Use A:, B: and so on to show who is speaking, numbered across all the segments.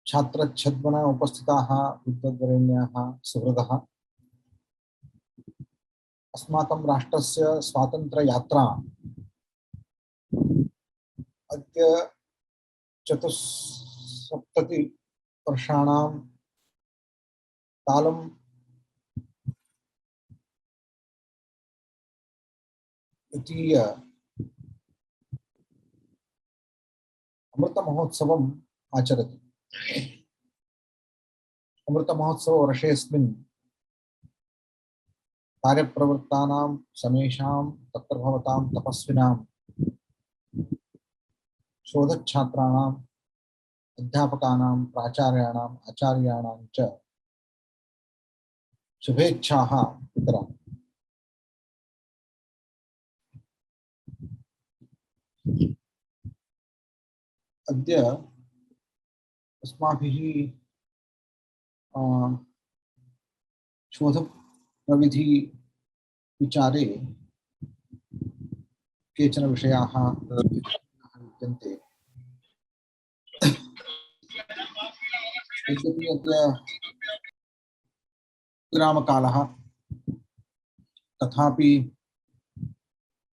A: छात्रच्छद्मना उपस्थिताः विद्वद्वरेण्याः सुहृदः अस्माकं राष्ट्रस्य स्वातन्त्र्ययात्रा अद्य 74 वर्षाणां कालं द्वितीय अमृतमहोत्सवम् आचरति। अमृतमहोत्सववर्षेऽस्मिन् कार्यप्रवृत्तानां समेषां तत्र भवतां तपस्विनां शोधच्छात्राणाम् अध्यापकानां प्राचार्याणाम् आचार्याणां च शुभेच्छाः वितरामि। अद्य अस्माभिः शोधप्रविधि विचारे केचन विषयाः विद्यन्ते। यद्यपि अद्य विरामकालः तथापि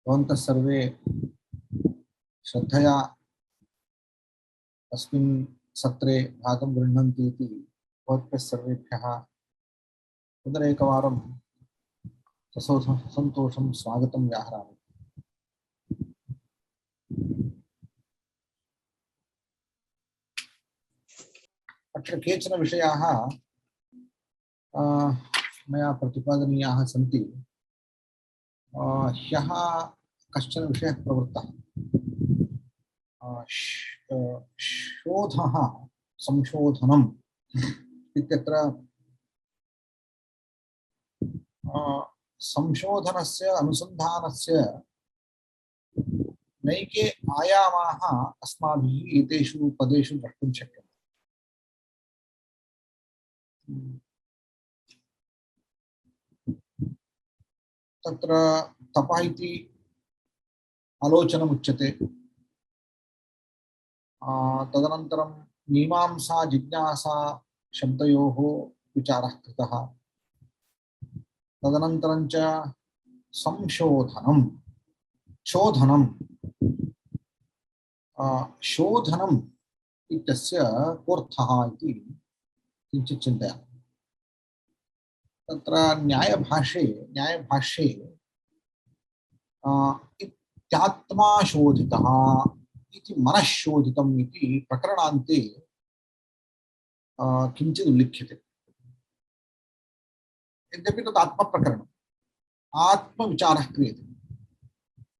A: भवन्तः सर्वे श्रद्धया अस्मिन् सत्रे भागं गृह्णन्ति इति भवद्भ्यः सर्वेभ्यः पुनरेकवारं सन्तोषं स्वागतं व्याहरामि। अत्र केचन विषयाः मया प्रतिपादनीयाः सन्ति। ह्यः कश्चन विषयः प्रवृत्तः। शोधः संशोधनम् इत्यत्र संशोधनस्य अनुसन्धानस्य नैके आयामाः अस्माभिः एतेषु पदेषु द्रष्टुं शक्यन्ते। तत्र तपः इति आलोचनमुच्यते। तदनन्तरं मीमांसा जिज्ञासा शब्दयोः विचारः कृतः। तदनन्तरं च संशोधनं शोधनं शोधनम् इत्यस्य कोऽर्थः इति किञ्चित् चिन्तयामि। तत्र न्यायभाष्ये इत्यात्मा शोधितः इति मनःशोधितम् इति प्रकरणान्ते किञ्चित् उल्लिख्यते। यद्यपि तत् आत्मप्रकरणम्, आत्मविचारः क्रियते।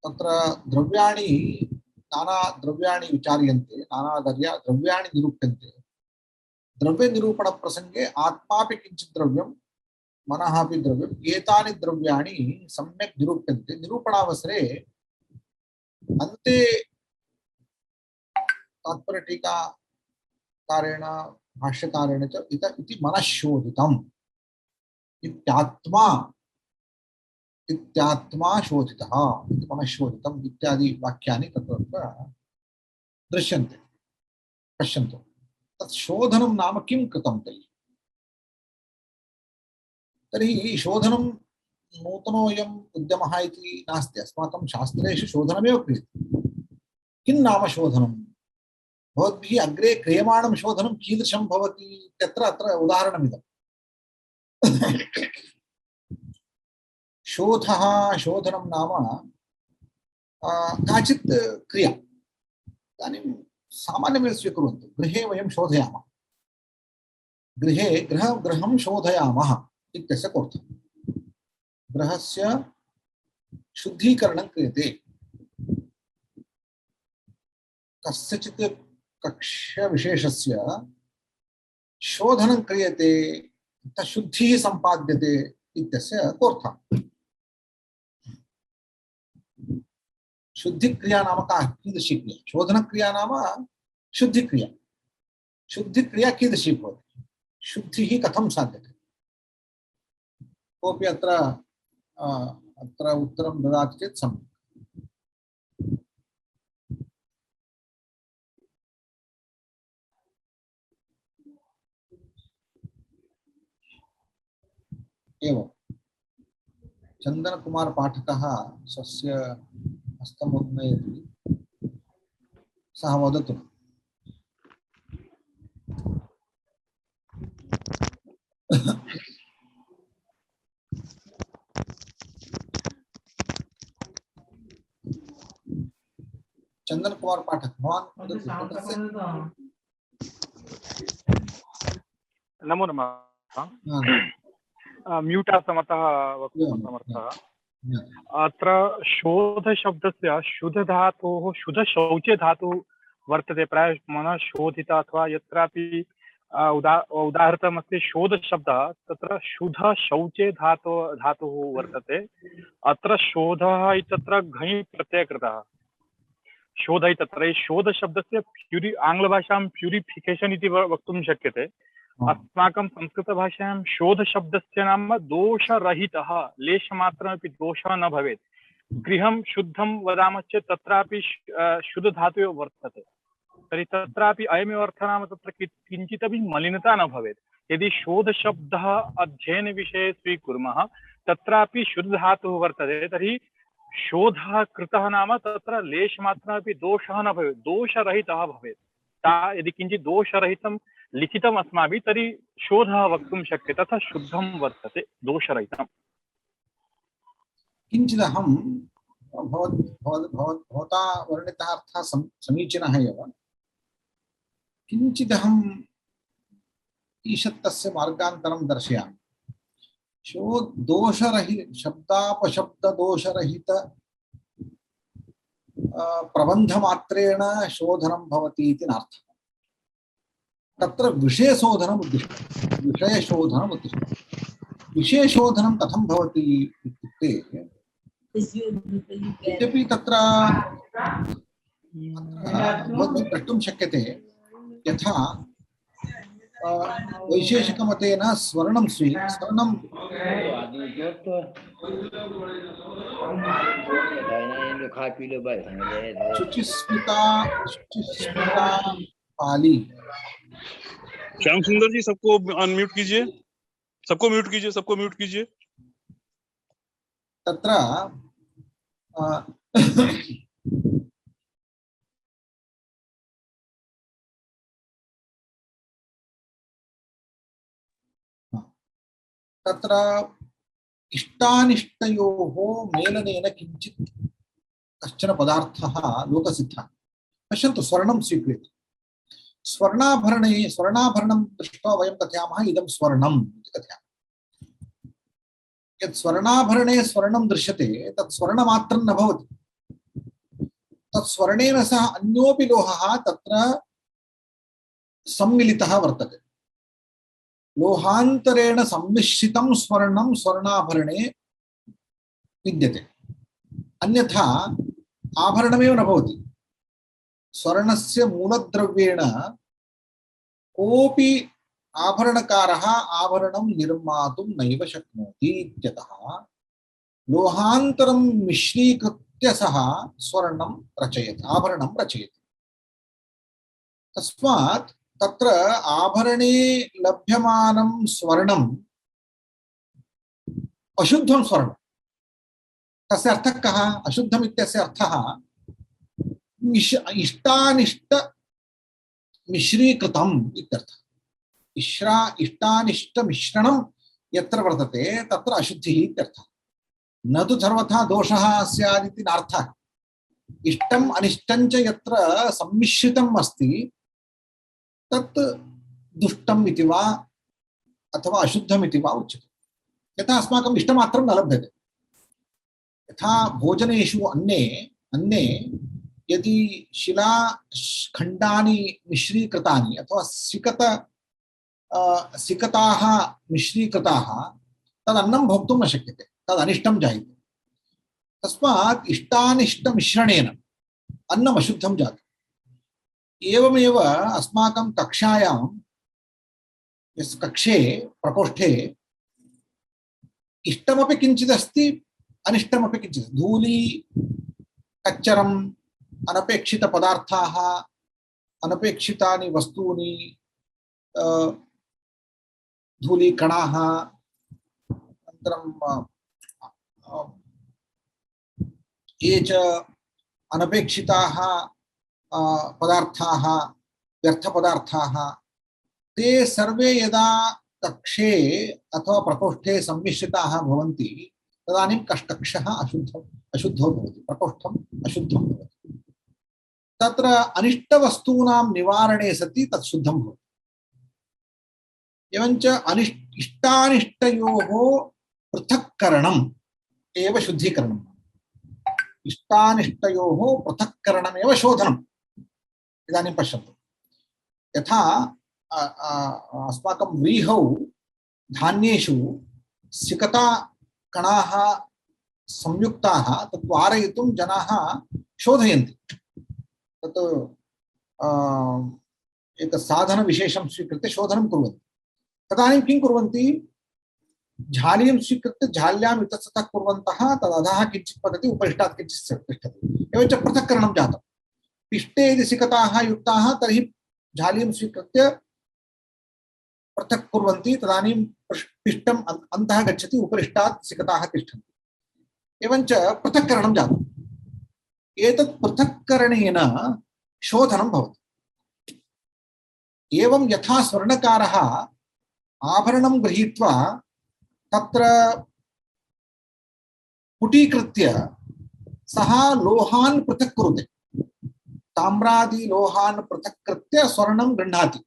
A: तत्र द्रव्याणि नाना द्रव्याणि विचार्यन्ते, नाना द्रव्याणि निरूप्यन्ते। द्रव्यनिरूपणप्रसङ्गे आत्मापि किञ्चित् द्रव्यं, मनः अपि द्रव्यम्, एतानि द्रव्याणि सम्यक् निरूप्यन्ते। निरूपणावसरे अन्ते तात्पर्यटीकाकारेण भाष्यकारेण च इति मनःशोधितम् इत्यात्मा शोधितः इति मनःशोधितम् इत्यादि वाक्यानि तत्र दृश्यन्ते। पश्यन्तु, तत् शोधनं नाम किं कृतं तर्हि शोधनं नूतनोऽयम् उद्यमः इति नास्ति। अस्माकं शास्त्रेषु शोधनमेव क्रियते। किं नाम शोधनं? भवद्भिः अग्रे क्रियमाणं शोधनं कीदृशं भवति इत्यत्र अत्र उदाहरणमिदम्। शोधनं नाम काचित् क्रिया। इदानीं सामान्यमेव स्वीकुर्वन्तु। गृहे वयं शोधयामः, गृहं शोधयामः इत्यस्य कोऽर्थः? गृहस्य शुद्धीकरणं क्रियते। कस्यचित् कक्षविशेषस्य शोधनं क्रियते, शुद्धिः सम्पाद्यते इत्यस्य कोऽर्थः? शुद्धिक्रिया नाम कीदृशी क्रिया? शोधनक्रिया नाम शुद्धिक्रिया। शुद्धिक्रिया कीदृशी भवति? शुद्धिः कथं साध्यते? कोऽपि अत्र उत्तरं ददाति चेत् सम्यक्। एवं चन्दनकुमार पाठकः स्वस्य हस्तमुन्नयति, सः वदतु। चन्दनकुमार पाठक, भवान् वदतु।
B: नमो नमः। म्यूट् आसम्, अतः वक्तुम् असमर्थः। अत्र शोधशब्दस्य शुद्धधातोः शुद्धशौचे धातुः वर्तते, प्रायः मनः शोधित अथवा यत्रापि उदाहृतमस्ति शोधशब्दः, तत्र शुद्धशौचे धातुः वर्तते। अत्र शोधः इत्यत्र घञ् प्रत्ययः कृतः। शोध इत्यत्र शोधशब्दस्य आङ्ग्लभाषायां प्यूरिफिकेशन् इति वक्तुं शक्यते। अस्माकं संस्कृतभाषायां शोधशब्दस्य नाम दोषरहितः, लेशमात्रमपि दोषः न भवेत्। गृहं शुद्धं वदामः चेत् तत्रापि शुद्धधातुः वर्तते, तर्हि तत्रापि अयमेव अर्थः, नाम तत्र किञ्चिदपि मलिनता न भवेत्। यदि शोधशब्दः अध्ययनविषये स्वीकुर्मः, तत्रापि शुद्धधातुः वर्तते, तर्हि शोधः कृतः नाम तत्र लेशमात्रमपि दोषः न भवेत्, दोषरहितः भवेत्। यदि किञ्चित् दोषरहितं लिखितम् अस्माभिः, तर्हि शोधः वक्तुं शक्यते, तथा शुद्धं वर्तते, दोषरहितम्।
A: किञ्चिदहं भवता वर्णितः अर्थः समीचीनः एव। किञ्चिदहम् ईषत्तस्य मार्गान्तरं दर्शयामि। शब्दापशब्ददोषरहित प्रबन्धमात्रेण शोधनं भवति इति नार्थः। तत्र विषयशोधनम् उद्दिष्टं, विषयशोधनम् उद्दिष्टं। विषयशोधनं कथं भवति इत्युक्ते, यद्यपि तत्र भवद्भिः द्रष्टुं शक्यते, यथा वैशेषिकमतेन स्वर्णं स्वर्णं शुचिस्मिता पाली।
C: श्याम सुंदर जी, सबको अनम्यूट कीजिए, सबको म्यूट कीजिए, सबको म्यूट कीजिए।
A: तत्र तत्र इष्टानिष्टयोः मेलनेन किञ्चित् कश्चन पदार्थः लोकसिद्धः। पश्यन्तु, स्वर्णं स्वीक्रियते। स्वर्णाभरणं दृष्ट्वा वयं कथयामः इदं स्वर्णम् इति कथयामः। यत् स्वर्णाभरणे स्वर्णं दृश्यते तत् स्वर्णमात्रं न भवति, तत् स्वर्णेन सह अन्योपि लोहः तत्र सम्मिलितः वर्तते। लोहान्तरेण सम्मिश्रितं स्वर्णं स्वर्णाभरणे विद्यते, अन्यथा आभरणमेव न भवति। स्वर्णस्य मूलद्रव्येण कोऽपि आभरणकारः आभरणं निर्मातुं नैव शक्नोति इत्यतः लोहान्तरं मिश्रीकृत्य सः स्वर्णं रचयति, आभरणं रचयति। तस्मात् तत्र आभरणे लभ्यमानं स्वर्णं अशुद्धं स्वर्णं। तस्य अर्थः कः? अशुद्धम् इत्यस्य अर्थः इष्टानिष्ट मिश्रीकृतम् इत्यर्थः। इष्टानिष्ट मिश्रणं यत्र वर्तते तत्र अशुद्धिः इत्यर्थः। न तु सर्वथा दोषः स्यात् इति नार्थः। इष्टम् अनिष्टं च यत्र सम्मिश्रितम् अस्ति तत् दुष्टम् इति वा अथवा अशुद्धम् इति वा उच्यते। यथा अस्माकम् इष्टमात्रं न लभ्यते। यथा भोजनेषु अन्ने यदि शिलाखण्डानि मिश्रीकृतानि अथवा सिकताः मिश्रीकृताः तदन्नं भोक्तुं न शक्यते, तदनिष्टं जायते। तस्मात् इष्टानिष्टमिश्रणेन अन्नम् अशुद्धं जातम्। एवमेव अस्माकं कक्षायां कक्षे प्रकोष्ठे इष्टमपि किञ्चिदस्ति, अनिष्टमपि किञ्चित्। धूली, कच्चरम्, अनपेक्षितपदार्थाः, अनपेक्षितानि वस्तूनि, धूलीकणाः, ये च अनपेक्षिताः पदार्थाः व्यर्थपदार्थाः ते सर्वे यदा कक्षे अथवा प्रकोष्ठे सम्मिश्रिताः भवन्ति तदानीं कक्षः अशुद्धो भवति, प्रकोष्ठम् अशुद्धं भवति। तत्र अनिष्टवस्तूनां निवारणे सति तत् शुद्धं भवति। एवञ्च इष्टानिष्टयोः पृथक्करणम् एव शुद्धीकरणम्। इष्टानिष्टयोः पृथक्करणमेव शोधनम्। इदानीं पश्यन्तु, यथा अस्माकं व्रीहौ धान्येषु सिकता कणाः संयुक्ताः तत् वारयितुं जनाः शोधयन्ति। तत् एक साधनविशेषं स्वीकृत्य शोधनं कुर्वन्ति। तदानीं किं कुर्वन्ति, झालीं स्वीकृत्य झाल्याम् इतस्ततः कुर्वन्तः तदधः किञ्चित् पतति, उपरिष्टात् किञ्चित् तिष्ठति। एवञ्च पृथक्करणं जातं। पिष्टे यदि सिकताः युक्ताः तर्हि झालीं स्वीकृत्य पृथक् कुर्वन्ति, तदानीं पिष्टम् अन्तः गच्छति, उपरिष्टात् सिकताः तिष्ठन्ति। एवञ्च पृथक्करणं जातम्। एतत् पृथक्करणेन शोधनं भवति। एवं यथा स्वर्णकारः आभरणं गृहीत्वा तत्र पुटीकृत्य सः लोहान् पृथक् कुरुते, ताम्रादि लोहान् पृथक् कृत्य स्वर्णं गृह्णाति।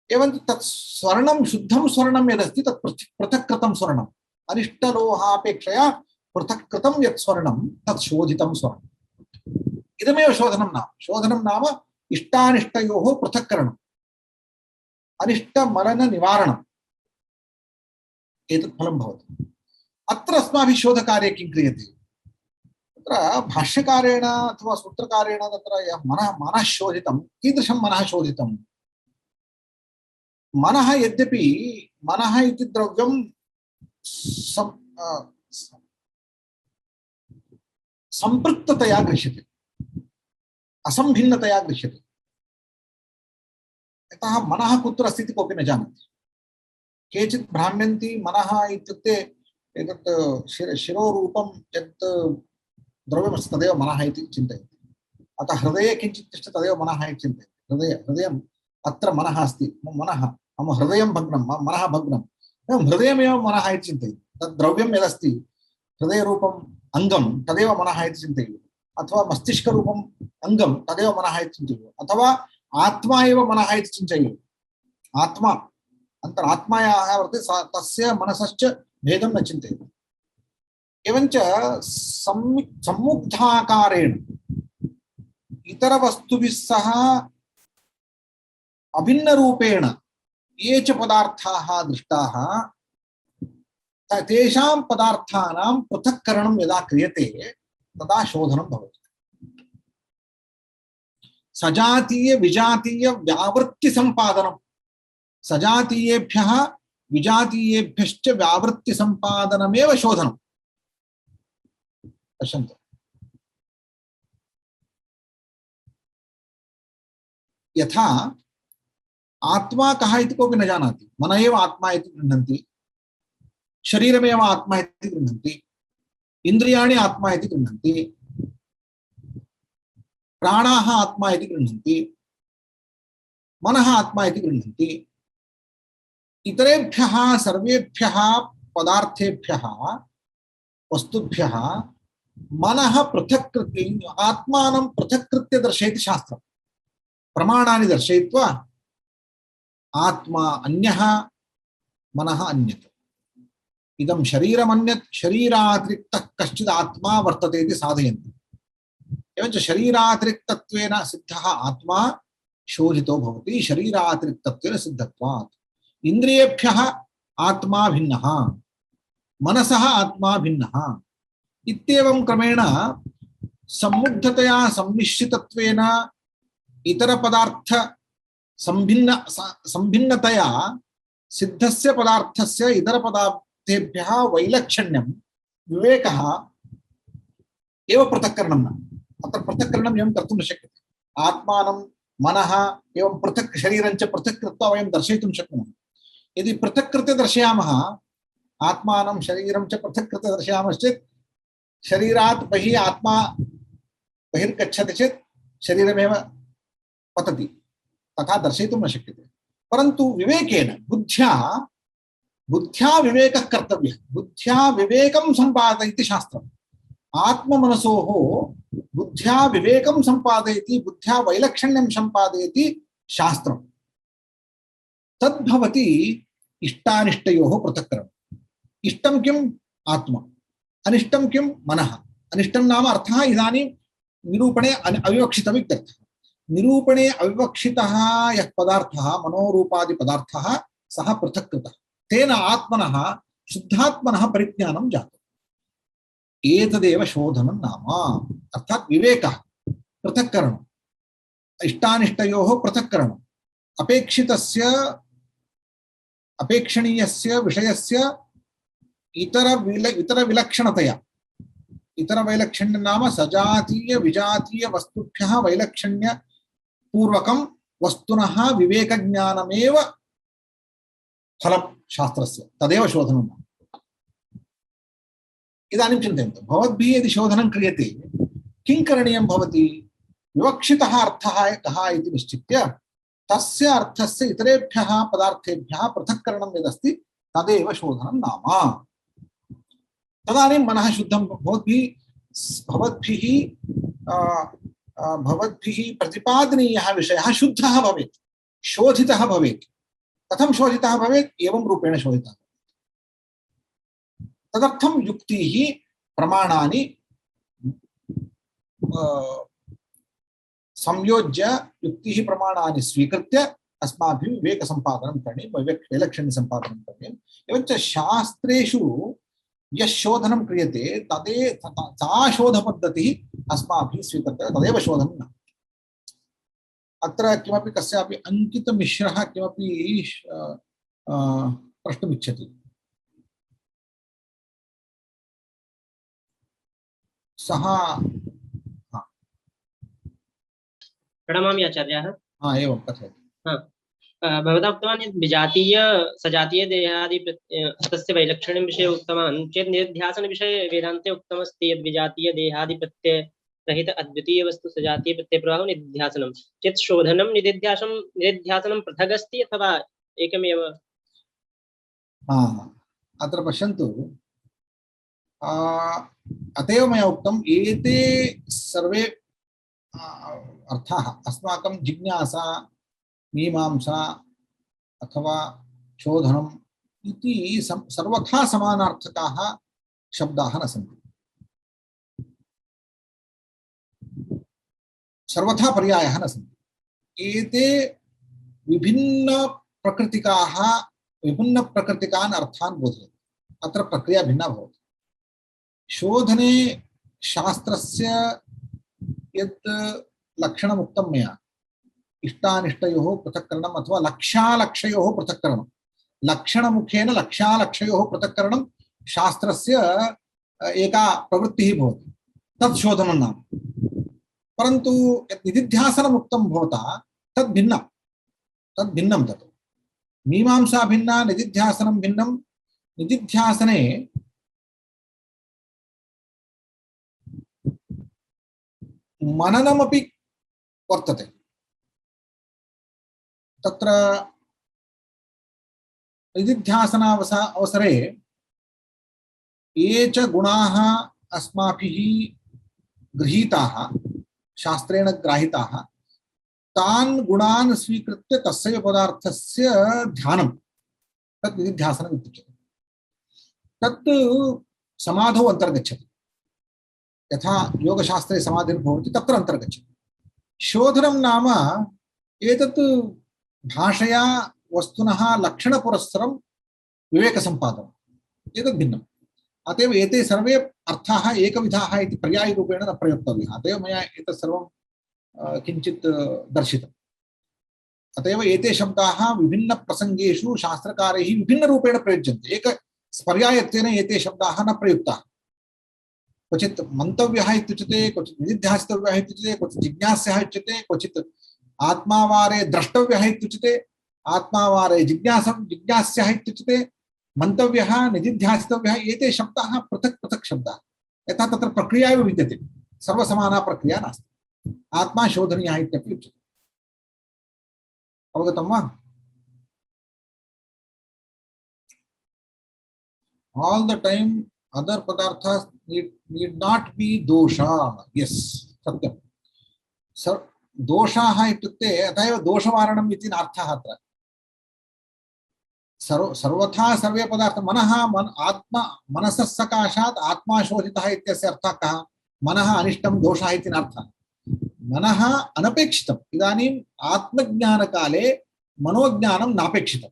A: एवं तत् स्वर्णं शुद्धं स्वर्णं यदस्ति तत् पृथक् कृतं स्वर्णम्, अनिष्टलोहापेक्षया पृथक् कृतं यत् स्वर्णं तत् शोधितं स्वर्णम्। इदमेव शोधनं नाम। शोधनं नाम इष्टानिष्टयोः पृथक्करणम्, अनिष्टमलन निवारणम्। एतत् फलं भवति। अत्र अस्माभिः शोधकार्ये किं क्रियते? तत्र भाष्यकारेण अथवा सूत्रकारेण तत्र मनः शोधितं। कीदृशं मनः शोधितं? मनः यद्यपि मनः इति द्रव्यं संपृक्ततया गृह्यते, असंभिन्नतया गृह्यते। यतः मनः कुत्र अस्ति इति कोऽपि न जानाति। केचित् भ्राम्यन्ति मनः इत्युक्ते एतत् शिरोरूपं यत् द्रव्यमस्ति तदेव मनः इति चिन्तयन्ति। अतः हृदये किञ्चित् तिष्ठति तदेव मनः इति चिन्तयन्ति। हृदयम् अत्र मनः अस्ति, मनः मम हृदयं भग्नं, मनः भग्नं, हृदयमेव मनः इति चिन्तयन्ति। तद् द्रव्यं यदस्ति हृदयरूपम् अङ्गं तदेव मनः इति चिन्तयन्ति, अथवा मस्तिष्करूपम् अङ्गं तदेव मनः इति चिन्तयन्ति, अथवा आत्मा एव मनः इति चिन्तयन्ति। आत्मा अंतरात्मायाः वर्तते, तस्य मनसश्च भेदं न चिन्तयति। एवञ्च सम्मुग्धाकारेण इतरवस्तुभिः सह अभिन्नरूपेण ये च पदार्थाः दृष्टाः तेषां पदार्थानां पृथक्करणं यदा क्रियते तदा शोधनं भवति। सजातीय विजातीय व्यावृत्ति संपादनं, सजातीयेभ्यः विजातीयेभ्यश्च व्यावृत्ति संपादनमेव शोधनं। पश्यन्तु, यथा आत्मा कः इति कोऽपि न जानाति, मन एव आत्मा इति गृह्णन्ति, शरीरमेव आत्मा इति गृह्णन्ति, इन्द्रियाणि आत्मा इति गृह्णन्ति, प्राणाः आत्मा इति गृह्णन्ति, मनः आत्मा इति गृह्णन्ति। इतरेभ्यः सर्वेभ्यः पदार्थेभ्यः वस्तुभ्यः मनः पृथक् कृत्य आत्मानं पृथक् कृत्य दर्शयति शास्त्रं। प्रमाणानि दर्शयित्वा आत्मा अन्यः मनः अन्यत्, इदं शरीरमन्यत्, शरीरातिरिक्तः कश्चित् आत्मा वर्तते इति साधयन्ति। एवञ्च शरीरातिरिक्तत्वेन सिद्धः आत्मा शोधितो भवति, शरीरातिरिक्तत्वेन सिद्धत्वात्। इन्द्रियेभ्यः आत्मा भिन्नः, मनसः आत्मा भिन्नः। इत्येवं क्रमेण सम्मुग्धतया सम्मिश्रितत्वेन इतर पदार्थ संभिन्नतया सिद्धस्य पदार्थस्य इतर पदार्थेभ्यः वैलक्षण्यं विवेकः एव पृथक्करणं न। अत्र पृथक्करणं एवं कर्तुं न शक्यते। आत्मानं मनः एवं पृथक् शरीरं च पृथक् कृत्वा वयं दर्शयितुं शक्नुमः। यदि पृथक् कृत्य दर्शयामः आत्मानं शरीरं च पृथक् कृत्य दर्शयामश्चेत् शरीरात् बहिः आत्मा बहिर्गच्छति चेत् शरीरमेव पतति, तथा दर्शयितुं न शक्यते। परन्तु विवेकेन बुद्ध्या विवेकः कर्तव्यः, बुद्ध्या विवेकं सम्पादयति शास्त्रम्। आत्ममनसोः बुद्ध्या विवेकं सम्पादयति, बुद्ध्या वैलक्षण्यं सम्पादयति शास्त्रम्। तद्भवति इष्टानिष्टयोः पृथक्करणम्। इष्टं किम्? आत्मा। अनिष्टं किं? मनः। अनिष्टं नाम अर्थः इदानीं निरूपणे अविवक्षितः इत्यर्थः। निरूपणे अविवक्षितः यः पदार्थः मनोरूपादि पदार्थः सः पृथक् कृतः, तेन आत्मनः शुद्धात्मनः परिज्ञानं जातम्। एतदेव शोधनं नाम, अर्थात् विवेकः, पृथक्करणम्, इष्टानिष्टयोः पृथक्करणम्, अपेक्षणीयस्य विषयस्य इतर विलक्षणतया, इतर वैलक्षण्य नाम सजातीय विजातीय वस्तुभ्यः वैलक्षण्य पूर्वकं वस्तुनः विवेकज्ञानमेव फलं शास्त्रस्य, तदेव शोधनं। इदानीं चिन्तयन्तु, भवद्भिः यदि शोधनं क्रियते किं करणीयं भवति? विवक्षितः अर्थः कः इति निश्चित्य तस्य अर्थस्य इतरेभ्यः पदार्थेभ्यः पृथक्करणं यदस्ति तदेव शोधनं नाम। तदानीं मनः शुद्धं भवद्भिः प्रतिपादनीयः विषयः शुद्धः भवेत्, शोधितः भवेत्। कथं शोधितः भवेत्? एवं रूपेण शोधितः। तदर्थं युक्तिः प्रमाणानि संयोज्य युक्तिः प्रमाणानि स्वीकृत्य अस्माभिः विवेकसम्पादनं करणीयं, वैलक्षण्यसम्पादनं करणीयम्। एवञ्च शास्त्रेषु यः शोधनं क्रियते सा शोधपद्धतिः अस्माभिः स्वीकृत्य तदेव शोधनं न। अत्र किमपि कस्यापि अंकितमिश्रः किमपि प्रष्टुमिच्छति। सः
D: प्रणमामि आचार्याः।
A: एवं कथयतु।
D: भवता उक्तवान् यत् विजातीय सजातीय देहादि तस्य वैलक्षण्यं विषये उक्तवान् चेत् निधिध्यासन विषये वेदान्ते उक्तमस्ति यत् विजातीय देहादि प्रत्यय रहित अद्वितीय वस्तु सजातीय प्रत्यय प्रभावः निधिध्यासनं चेत् शोधनं निधिध्यासनं पृथक् अस्ति अथवा एकमेव?
A: अत्र पश्यन्तु, अतएव मया उक्तम् एते सर्वे अर्थाः अस्माकं जिज्ञासा मीमांसा अथवा शोधनम् इति सर्वथा समानार्थकाः शब्दाः न सन्ति, सर्वथा पर्यायाः न सन्ति। एते विभिन्न प्रकृतिकान् अर्थान् बोधयन्ति। अत्र प्रक्रिया भिन्ना भवति। शोधने शास्त्रस्य यत् लक्षणमुक्तं मया, इष्टानिष्टयोः पृथक्करणम् अथवा लक्ष्यालक्ष्ययोः पृथक्करणं, लक्षणमुखेन लक्ष्यालक्ष्ययोः पृथक्करणं शास्त्रस्य एका प्रवृत्तिः भवति, तत् शोधनं नाम। परन्तु यत् निधिध्यासनमुक्तं भवता तद् भिन्नं तत्। मीमांसा भिन्ना, निधिध्यासनं भिन्नं। निधिध्यासने मननमपि वर्तते। तत्र निधिध्यासनावसरे ये च गुणाः अस्माभिः गृहीताः, शास्त्रेण ग्राहिताः, तान् गुणान् स्वीकृत्य तस्य पदार्थस्य ध्यानं, तत् निधिध्यासनम् इत्युच्यते। तत् समाधौ अन्तर्गच्छति। यथा योगशास्त्रे समाधिर्भवति तत्र अन्तर्गच्छति। शोधनं नाम एतत् भाषया वस्तुनः लक्षणपुरस्सरं विवेकसम्पादनम्, एतद् भिन्नम्। अतएव एते सर्वे अर्थाः एकविधाः इति पर्यायरूपेण न प्रयोक्तव्यः। अतएव मया एतत् सर्वं किञ्चित् दर्शितम्। अतएव एते शब्दाः विभिन्नप्रसङ्गेषु शास्त्रकारैः विभिन्नरूपेण प्रयुज्यन्ते। पर्यायत्वेन एते शब्दाः न प्रयुक्ताः। क्वचित् मन्तव्यः इत्युच्यते, क्वचित् निधिध्यासितव्यः इत्युच्यते, क्वचित् जिज्ञास्यः इत्युच्यते, क्वचित् आत्मावारे द्रष्टव्यः इत्युच्यते, आत्मावारे जिज्ञास्यः इत्युच्यते, मन्तव्यः निदिध्यासितव्यः एते शब्दाः पृथक् पृथक् शब्दाः यथा तत्र प्रक्रिया एव विद्यते सर्वसमाना प्रक्रिया नास्ति आत्मा शोधनीयः इत्यपि उच्यते अवगतं वा all the time other padarthas need not be dosha yes satyam sir दोषाः इत्युक्ते अतः एव दोषवारणम् इति अर्थः अत्र सर्वथा सर्वे पदार्थ मनः आत्मा मनसः सकाशात् आत्मा शोधितः इत्यस्य अर्थः कः मनः अनिष्टं दोषः इति अर्थः मनः अनपेक्षितम् इदानीम् आत्मज्ञानकाले मनोज्ञानं नापेक्षितम्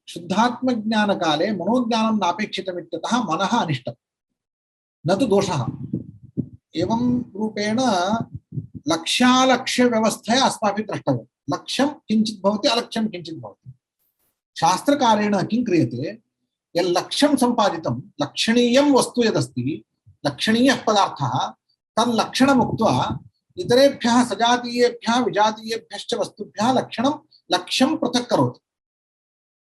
A: शुद्धात्मज्ञानकाले मनोज्ञानं नापेक्षितम् इत्यतः मनः अनिष्टं न तु दोषः एवं रूपेण लक्ष्यालक्ष्य व्यवस्थया अस्माभिः द्रष्टव्यं लक्ष्यं किञ्चित् भवति अलक्ष्यं किञ्चित् भवति शास्त्रकारेण किं क्रियते यल्लक्ष्यं सम्पादितं लक्षणीयं वस्तु यदस्ति लक्षणीयः पदार्थः तल्लक्षणम् उक्त्वा इतरेभ्यः सजातीयेभ्यः विजातीयेभ्यश्च वस्तुभ्यः लक्ष्यं पृथक् करोति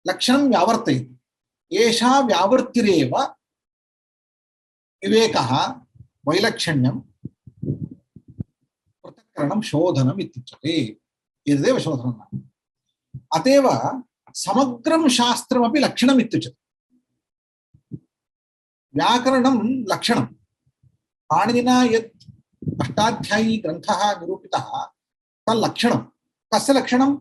A: लक्षणं व्यावर्तयति एषा व्यावृत्तिरेव विवेकः वैलक्षण्यं पृथक्करणं शोधनम् इत्युच्यते एतदेव शोधनं नाम अतएव समग्रं शास्त्रमपि लक्षणम् इत्युच्यते व्याकरणं लक्षणं पाणिनिना यत् अष्टाध्यायी ग्रन्थः निरूपितः तल्लक्षणं कस्य लक्षणं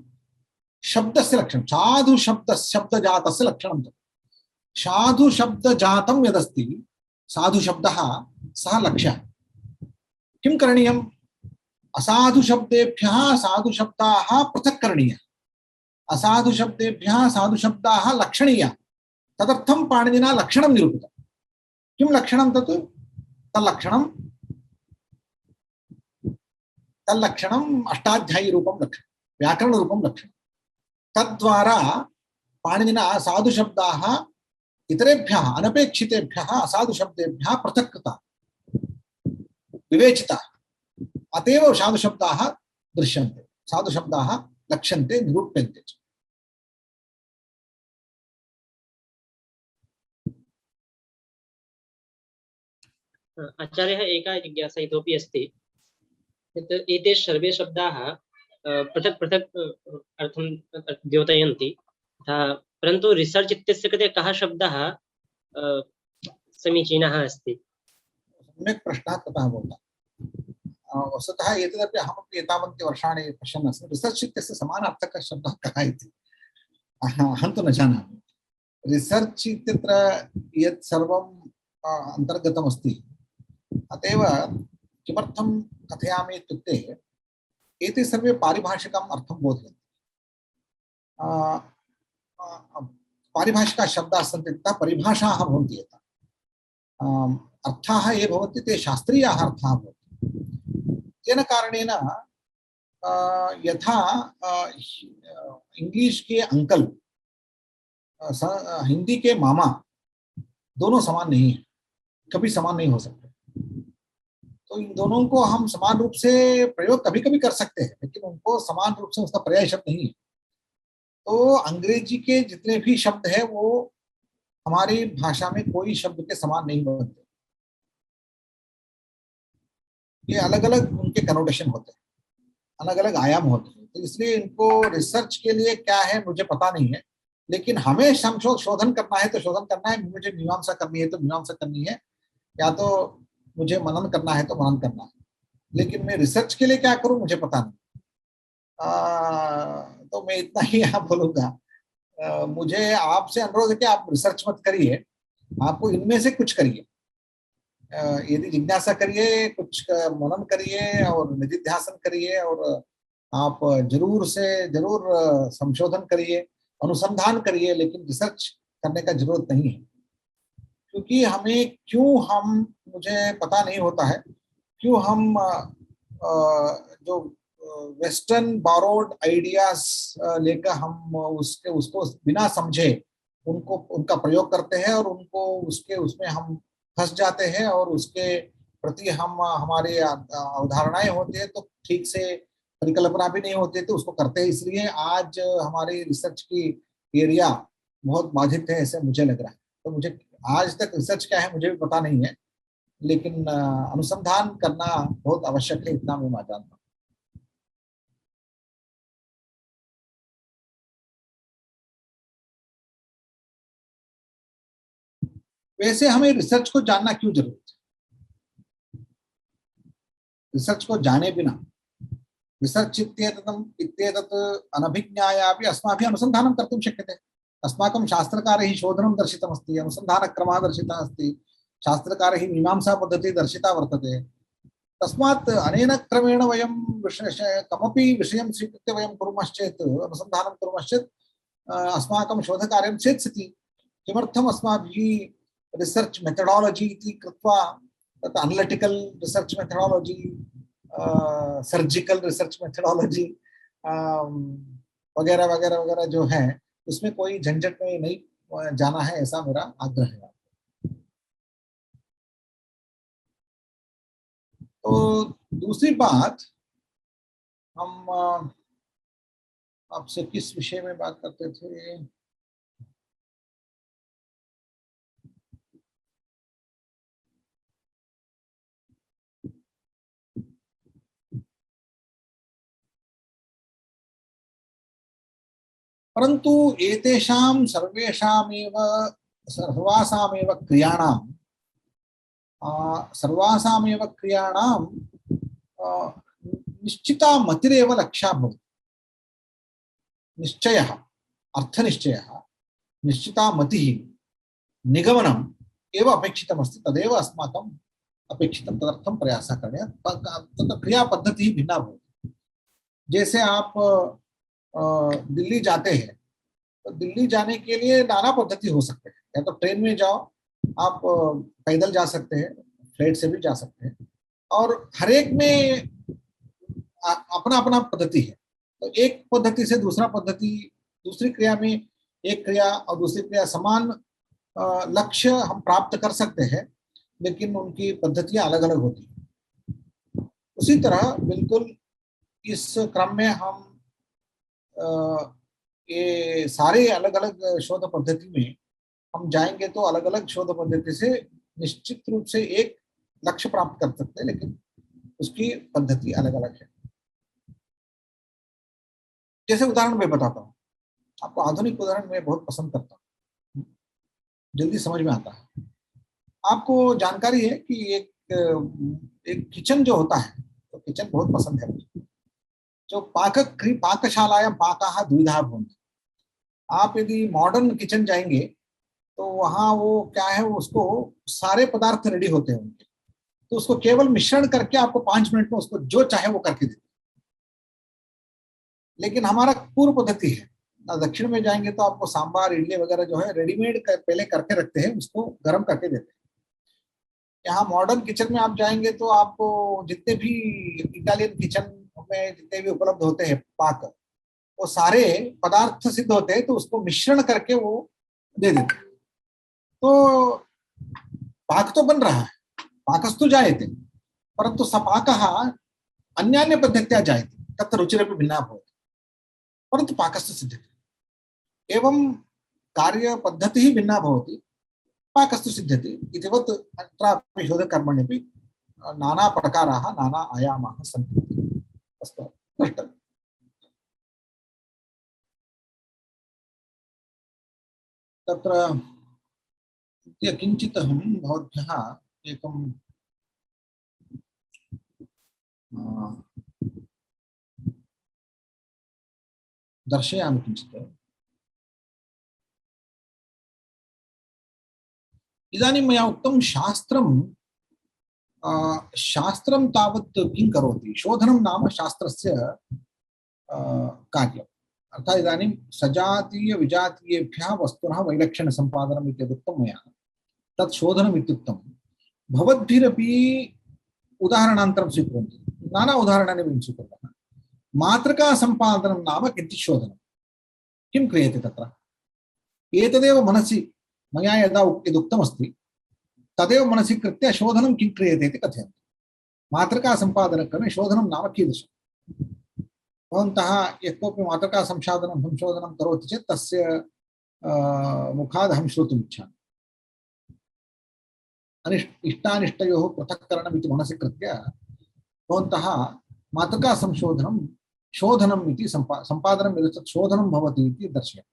A: शब्दस्य लक्षणं साधु शब्दजातस्य लक्षणं साधु शब्दजातं यदस्ति साधु शब्दः सः लक्ष्यः किं करणीयम् असाधु शब्देभ्यः साधु शब्दाः पृथक् करणीयः असाधु शब्देभ्यः साधु शब्दाः लक्षणीयाः तदर्थं पाणिनिना लक्षणं निरूपितं किं लक्षणं तत् तल्लक्षणं अष्टाध्यायी रूपं लक्षणं व्याकरण रूपं लक्षणं तद्वारा पाणिनिना साधु शब्दाः इतरेभ्यः अनपेक्षितेभ्यः असाधु शब्देभ्यः पृथक् कृताः विवेचिताः अतएव साधु शब्दाः दृश्यन्ते साधु शब्दाः लक्ष्यन्ते निरूप्यन्ते च
D: आचार्यः एका जिज्ञासा इतोपि अस्ति यत् एते सर्वे शब्दाः पृथक् पृथक् अर्थं द्योतयन्ति परन्तु रिसर्च् इत्यस्य कृते कः शब्दः समीचीनः अस्ति
A: सम्यक् प्रश्नः ततः भवतः वस्तुतः एतदपि अहमपि एतावन्ति वर्षाणि पश्यन् अस्मि रिसर्च् इत्यस्य समानार्थकः शब्दः कः इति अहं तु न जानामि रिसर्च् इत्यत्र यत् सर्वम् अन्तर्गतमस्ति अतएव किमर्थं कथयामि इत्युक्ते एते सर्वे पारिभाषिकम् अर्थं बोधयन्ति पारिभाषिकाः शब्दाः सन्ति तथा परिभाषाः भवन्ति यथा अर्थाः ये भवन्ति ते शास्त्रीयाः अर्थाः भवन्ति तेन कारणेन यथा इंग्लिश के अंकल हिंदी के मामा दोनों समान नहीं है कभी समान नहीं हो सकते तो इन दोनों को हम समान रूप से प्रयोग कभी कभी कर सकते हैं लेकिन उनको समान रूप से उसका पर्याय शब्द नहीं है तो अंग्रेजी के जितने भी शब्द है वो हमारी भाषा में कोई शब्द के समान नहीं बनते ये अलग अलग उनके कनोटेशन होते हैं अलग अलग आयाम होते हैं तो इसलिए इनको रिसर्च के लिए क्या है मुझे पता नहीं है लेकिन हमें शोधन करना है तो शोधन करना है मुझे मीमांसा करनी है तो मीमांसा करनी है या तो मुझे मनन करना है तो मनन करना है लेकिन मैं रिसर्च के लिए क्या करूं मुझे पता नहीं तो मैं इतना ही यहाँ बोलूंगा मुझे आपसे अनुरोध है कि आप रिसर्च मत करिए आपको इनमें से कुछ करिए यदि जिज्ञासा करिए कुछ मनन करिए और निधिध्यासन करिए और आप जरूर से जरूर संशोधन करिए अनुसंधान करिए लेकिन रिसर्च करने का जरूरत नहीं है क्योंकि हमें मुझे पता नहीं होता है क्यों हम जो वेस्टर्न बारोड आइडियाज लेकर हम उसको बिना समझे उनका प्रयोग करते हैं और उसमें हम फंस जाते हैं और उसके प्रति हमारे अवधारणाएं होती है तो ठीक से परिकल्पना भी नहीं होती तो उसको करते हैं इसलिए आज हमारी रिसर्च की एरिया बहुत बाधित है ऐसे मुझे लग रहा है। तो मुझे आज तक रिसर्च क्या है मुझे भी पता नहीं है, लेकिन अनुसंधान करना बहुत आवश्यक है, इतना मैं जानता हूँ। वैसे हमें रिसर्च को जानना क्यों जरूरी है? रिसर्च को जाने बिना रिसर्च इत्येतत् अनभिज्ञायापि अस्माभिः अनुसन्धानं कर्तुं शक्यते। अस्माकं शास्त्रकारैः शोधनं दर्शितमस्ति, अनुसन्धानक्रमः दर्शितः अस्ति, शास्त्रकारैः मीमांसापद्धतिः दर्शिता वर्तते। तस्मात् अनेन क्रमेण वयं कमपि विषयं स्वीकृत्य वयं कुर्मश्चेत्, अनुसन्धानं कुर्मश्चेत् अस्माकं शोधकार्यं चेत्सति। किमर्थम् अस्माभिः रिसर्च मेथडालजी इति कृत्वा, तत् analytical research methodology, surgical research methodology वगैरह वगैरह वगैरह जो है, उसमें कोई झंझट में नहीं जाना है, ऐसा मेरा आग्रह है। तो दूसरी बात, हम आपसे किस विषय में बात करते थे? परंतु एतेषां सर्वेषामेव सर्वासामेव क्रियाणां निश्चिता मतिरेव लक्ष्या भवति। निश्चयः, अर्थनिश्चयः, निश्चिता मतिः, निगमनम् एव अपेक्षितमस्ति, तदेव अस्माकम् अपेक्षितं, तदर्थं प्रयासः करणीयः। तत्र क्रियापद्धतिः भिन्ना भवति। जैसे आप दिल्ली जाते हैं, तो दिल्ली जाने के लिए नाना पद्धति हो सकते हैं। या तो ट्रेन में जाओ, आप पैदल जा सकते हैं, फ्लाइट से भी जा सकते हैं, और हर एक में अपना अपना पद्धति है। तो एक पद्धति से दूसरा पद्धति, दूसरी क्रिया में एक क्रिया और दूसरी क्रिया समान लक्ष्य हम प्राप्त कर सकते हैं, लेकिन उनकी पद्धतियां अलग अलग होती हैं। उसी तरह बिल्कुल इस क्रम में हम ये सारे अलग अलग शोध पद्धति में हम जाएंगे तो अलग अलग शोध पद्धति से निश्चित रूप से एक लक्ष्य प्राप्त कर सकते हैं, लेकिन उसकी पद्धति अलग अलग है। जैसे उदाहरण मैं बताता हूँ आपको, आधुनिक उदाहरण मैं बहुत पसंद करता हूँ, जल्दी समझ में आता है। आपको जानकारी है कि एक किचन जो होता है, तो किचन बहुत पसंद है मुझे। जो पाकशालायां पाकाः द्विधा भवन्ति। आप यदि मॉडर्न किचन जाएंगे तो वहां वो क्या है, उसको सारे पदार्थ रेडी होते हैं उनके, तो उसको केवल मिश्रण करके आपको 5 मिनट में उसको जो चाहे वो करके देते। लेकिन हमारा पूर्व पद्धति है, दक्षिण में जाएंगे तो आपको सांबार इडली वगैरह जो है रेडीमेड पहले करके रखते हैं, उसको गर्म करके देते हैं। यहाँ मॉडर्न किचन में आप जाएंगे तो आपको जितने भी इटालियन किचन में जितने भी उपलब्ध होते हैं पाक, वो सारे पदार्थ सिद्ध होते हैं, तो उसको मिश्रण करके वो दे देते हैं। तो पाक तो बन रहा है, पाकस्तु जायते, परंतु सपाकः अन्यान्य पद्धत्या जायते, तत्र रुचिरपि भिन्ना भवति, परंतु पाकस्तु सिद्ध्यते। एवं कार्यपद्धतिः भिन्ना भवति, पाकस्तु सिद्ध्यति। इतिवत् अत्रापि शोधकर्मण्यपि नाना प्रकाराः, नाना आयामाः सन्ति। अस्तु, द्रष्टव्यम्। तत्र किञ्चित् अहं भवद्भ्यः एकं दर्शयामि किञ्चित्। इदानीं मया उक्तं शास्त्रं तावत् किं करोति, शोधनं नाम शास्त्रस्य कार्यम्। अर्थात् इदानीं सजातीय विजातीयेभ्यः वस्तुनः वैलक्षण्यसम्पादनम् इत्युक्तं मया, तत् शोधनम् इत्युक्तं। भवद्भिरपि उदाहरणान्तरं स्वीकुर्वन्तु, नाना उदाहरणानि वयं स्वीकुर्मः। मातृकासम्पादनं नाम किञ्चित् शोधनं। किं क्रियते तत्र? एतदेव मनसि मया यदा यदुक्तमस्ति तदेव मनसि कृत्य शोधनं किं क्रियते इति कथयन्तु। मातृकासम्पादनक्रमे शोधनं नाम कीदृशम्? भवन्तः यः कोऽपि मातृकासंशोधनं करोति चेत् तस्य मुखादहं श्रोतुमिच्छामि। इष्टानिष्टयोः पृथक्करणम् इति मनसि कृत्य भवन्तः मातृकासंशोधनं शोधनम् इति सम्पादनं यद् तत् शोधनं भवति इति दर्शयति।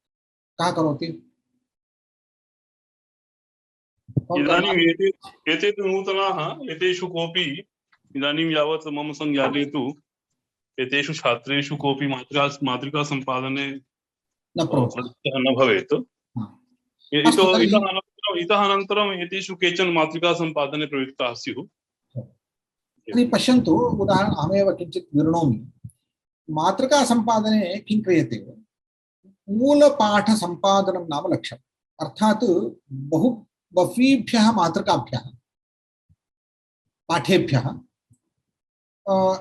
A: कः करोति?
C: इदानीम् एते तु नूतनाः, एतेषु कोऽपि इदानीं यावत् मम संज्ञाने तु एतेषु छात्रेषु कोऽपि मातृका सम्पादने
A: न
C: प्रवृत्तः न भवेत्। इतः अनन्तरम् एतेषु केचन मातृका सम्पादने प्रवृत्ताः स्युः।
A: पश्यन्तु, उदाहरणम् अहमेव किञ्चित् विवृणोमि। मातृका सम्पादने किं क्रियते? मूलपाठसम्पादनं नाम लक्ष्यम्। अर्थात् बह्वीभ्यः मातृकाभ्यः पाठेभ्यः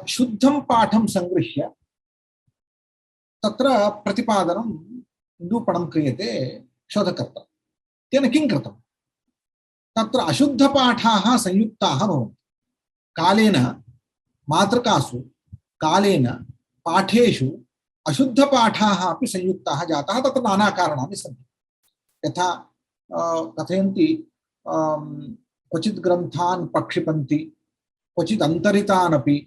A: शुद्धं पाठं संगृह्य तत्र प्रतिपादनं निरूपणं क्रियते शोधकर्ता। तेन किं कृतं? तत्र अशुद्धपाठाः संयुक्ताः भवन्ति। कालेन मातृकासु कालेन पाठेषु अशुद्धपाठाः अपि संयुक्ताः जाताः। तत्र नाना कारणानि सन्ति। यथा कथयन्ति क्वचित् ग्रन्थान् प्रक्षिपन्ति, क्वचित् अन्तरितान् अपि